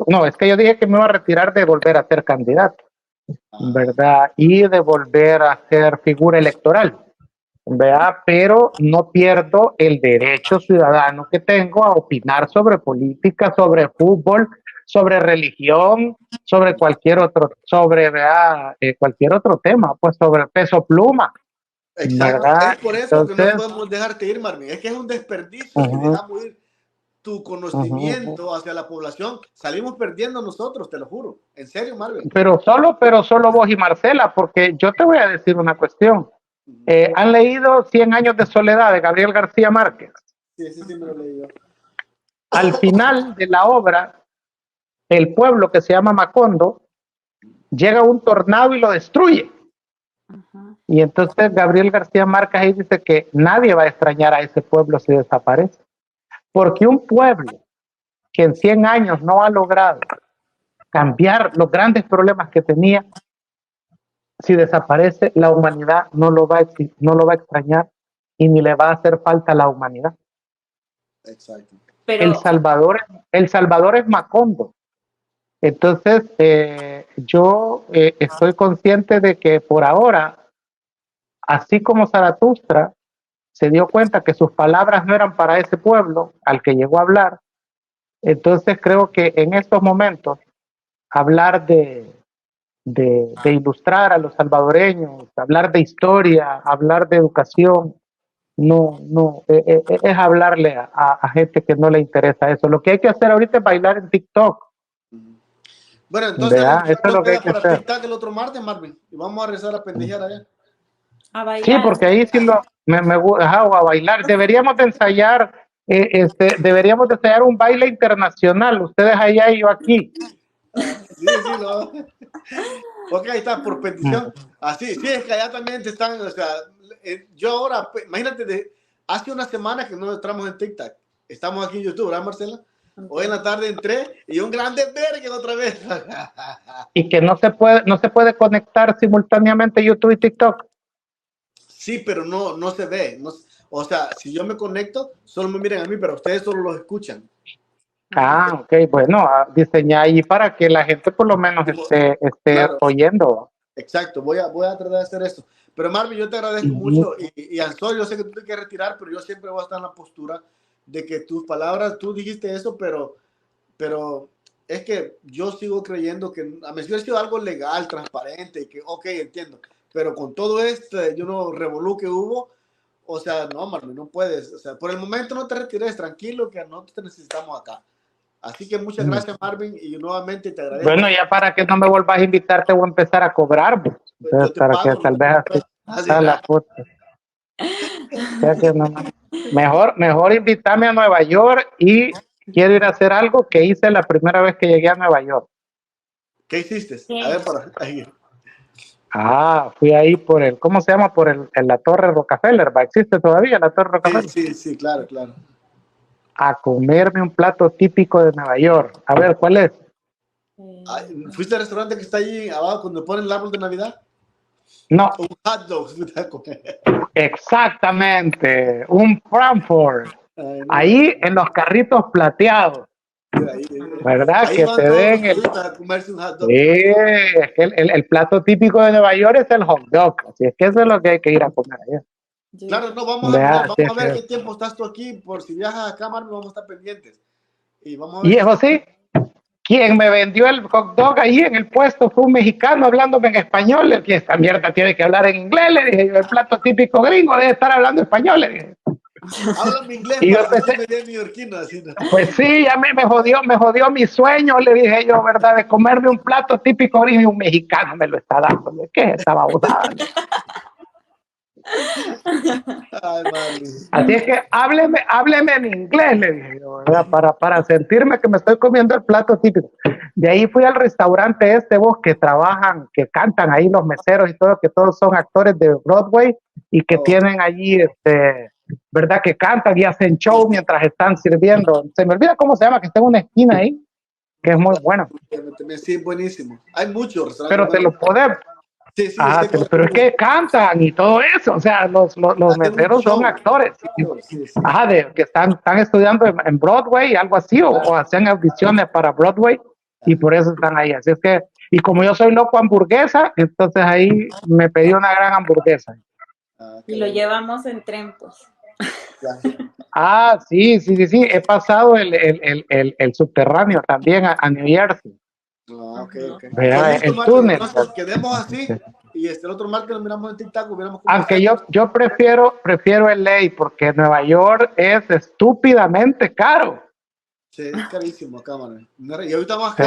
S3: no, es que yo dije que me iba a retirar de volver a ser candidato, ¿verdad? Y de volver a ser figura electoral, ¿verdad? Pero no pierdo el derecho ciudadano que tengo a opinar sobre política, sobre fútbol, sobre religión, sobre cualquier otro tema, pues sobre peso pluma.
S1: Exacto,
S3: ¿verdad?
S1: es por eso que no
S3: Entonces,
S1: podemos dejarte ir, Marvin. Es que es un desperdicio si dejamos ir tu conocimiento hacia la población. Salimos perdiendo nosotros, te lo juro. En serio, Marvin.
S3: pero solo vos y Marcela, porque yo te voy a decir una cuestión. ¿Han leído 100 años de soledad de Gabriel García Márquez?
S1: Sí, sí, me lo leí yo.
S3: Al final de la obra, el pueblo que se llama Macondo, llega un tornado y lo destruye. Y entonces Gabriel García Márquez ahí dice que nadie va a extrañar a ese pueblo si desaparece. Porque un pueblo que en 100 años no ha logrado cambiar los grandes problemas que tenía, si desaparece, la humanidad no lo va a extrañar y ni le va a hacer falta a la humanidad.
S1: Exacto.
S2: Pero,
S3: El Salvador es Macondo. Entonces, yo estoy consciente de que por ahora, así como Zaratustra se dio cuenta que sus palabras no eran para ese pueblo al que llegó a hablar, entonces creo que en estos momentos hablar de ilustrar a los salvadoreños, hablar de historia, hablar de educación, es hablarle a gente que no le interesa eso. Lo que hay que hacer ahorita es bailar en TikTok.
S1: Bueno, entonces la
S3: Eso es lo que hay
S1: invitación
S3: que
S1: para
S3: hacer.
S1: TikTok el otro martes, Marvin, y vamos a rezar a pendejear allá.
S2: a bailar.
S3: Sí, porque ahí sí me gusta a bailar. Deberíamos de ensayar, un baile internacional. Ustedes allá y yo aquí.
S1: Sí, no. Ok, ahí está, por petición. Así, sí, es que allá también te están, o sea, yo ahora, imagínate, hace una semana que no entramos en TikTok. Estamos aquí en YouTube, ¿verdad, Marcela? Hoy en la tarde entré y un grande verga otra vez.
S3: Y que no se puede conectar simultáneamente YouTube y TikTok.
S1: Sí, pero no se ve. No, o sea, si yo me conecto, solo me miran a mí, pero ustedes solo los escuchan.
S3: Ah, ok, bueno, diseñar ahí para que la gente por lo menos esté
S1: Claro.
S3: oyendo.
S1: Exacto, voy a tratar de hacer esto. Pero Marvin, yo te agradezco mucho y Ansol, yo sé que tú te quieres retirar, pero yo siempre voy a estar en la postura de que tus palabras, tú dijiste eso, pero es que yo sigo creyendo que a mí ha sido algo legal, transparente, y que, ok, entiendo, pero con todo este, revolú que hubo, o sea, no, Marvin, no puedes, o sea, por el momento no te retires, tranquilo, que nosotros te necesitamos acá. Así que muchas gracias, Marvin, y nuevamente te agradezco.
S3: Bueno, ya para que no me vuelvas a invitar, te voy a empezar a cobrar. Entonces, para que tal vez así a la puta. O sea que mejor invítame a Nueva York y quiero ir a hacer algo que hice la primera vez que llegué a Nueva York.
S1: ¿Qué hiciste?
S2: Sí.
S1: A ver, para ahí.
S3: Fui ahí ¿cómo se llama? La Torre Rockefeller, ¿va? ¿Existe todavía la Torre Rockefeller?
S1: Sí, claro.
S3: A comerme un plato típico de Nueva York. A ver, ¿cuál es?
S1: ¿Fuiste al restaurante que está ahí abajo cuando ponen el árbol de Navidad?
S3: No.
S1: Un hot dog.
S3: Exactamente. Un Frankfurt. Ahí en los carritos plateados. ¿Verdad?
S1: Ahí
S3: que
S1: van
S3: te
S1: todos
S3: den
S1: los turistas a comerse un hot dog.
S3: Sí, es que el plato típico de Nueva York es el hot dog. Así es que eso es lo que hay que ir a comer allá.
S1: Claro, no, vamos a ver qué tiempo estás tú aquí. Por si viajas acá, Marvin, vamos a estar pendientes. Y vamos a ver.
S3: Y eso sí, quien me vendió el hot dog ahí en el puesto fue un mexicano hablándome en español. Le dije, esta mierda tiene que hablar en inglés. Le dije, el plato típico gringo debe estar hablando español. Le dije.
S1: Háblame inglés
S3: y
S1: para
S3: yo pensé,
S1: que no me neoyorquino, así, ¿no?
S3: Pues sí, ya me jodió mi sueño, le dije yo, ¿verdad? De comerme un plato típico gringo y un mexicano me lo está dando. ¿Qué es esta babosada?
S1: Ay,
S3: Así es que hábleme en inglés, le dije yo, ¿verdad? Para sentirme que me estoy comiendo el plato típico. De ahí fui al restaurante vos, que trabajan, que cantan ahí los meseros y todo, que todos son actores de Broadway y que tienen allí, ¿verdad? Que cantan y hacen show mientras están sirviendo. Se me olvida cómo se llama, que está en una esquina ahí, que es muy bueno.
S1: Sí, buenísimo. Hay muchos restaurantes.
S3: Pero te lo podemos.
S1: Sí,
S3: pero es que cantan y todo eso, o sea, los meseros son actores, que están estudiando en Broadway, algo así, o hacen audiciones para Broadway, y por eso están ahí. Así es que, y como yo soy loco hamburguesa, entonces ahí me pedí una gran hamburguesa.
S2: Y lo llevamos en tren, pues.
S3: Sí, he pasado el subterráneo también a New Jersey.
S1: Ok.
S3: Vea,
S1: Pues listo,
S3: el
S1: Marvin,
S3: túnel.
S1: entonces quedemos así y el otro mal que lo miramos en TikTok, hubiéramos como
S3: Aunque yo prefiero LA porque Nueva York es estúpidamente caro.
S1: Sí, es carísimo acá, man. Y ahorita más
S3: Sí.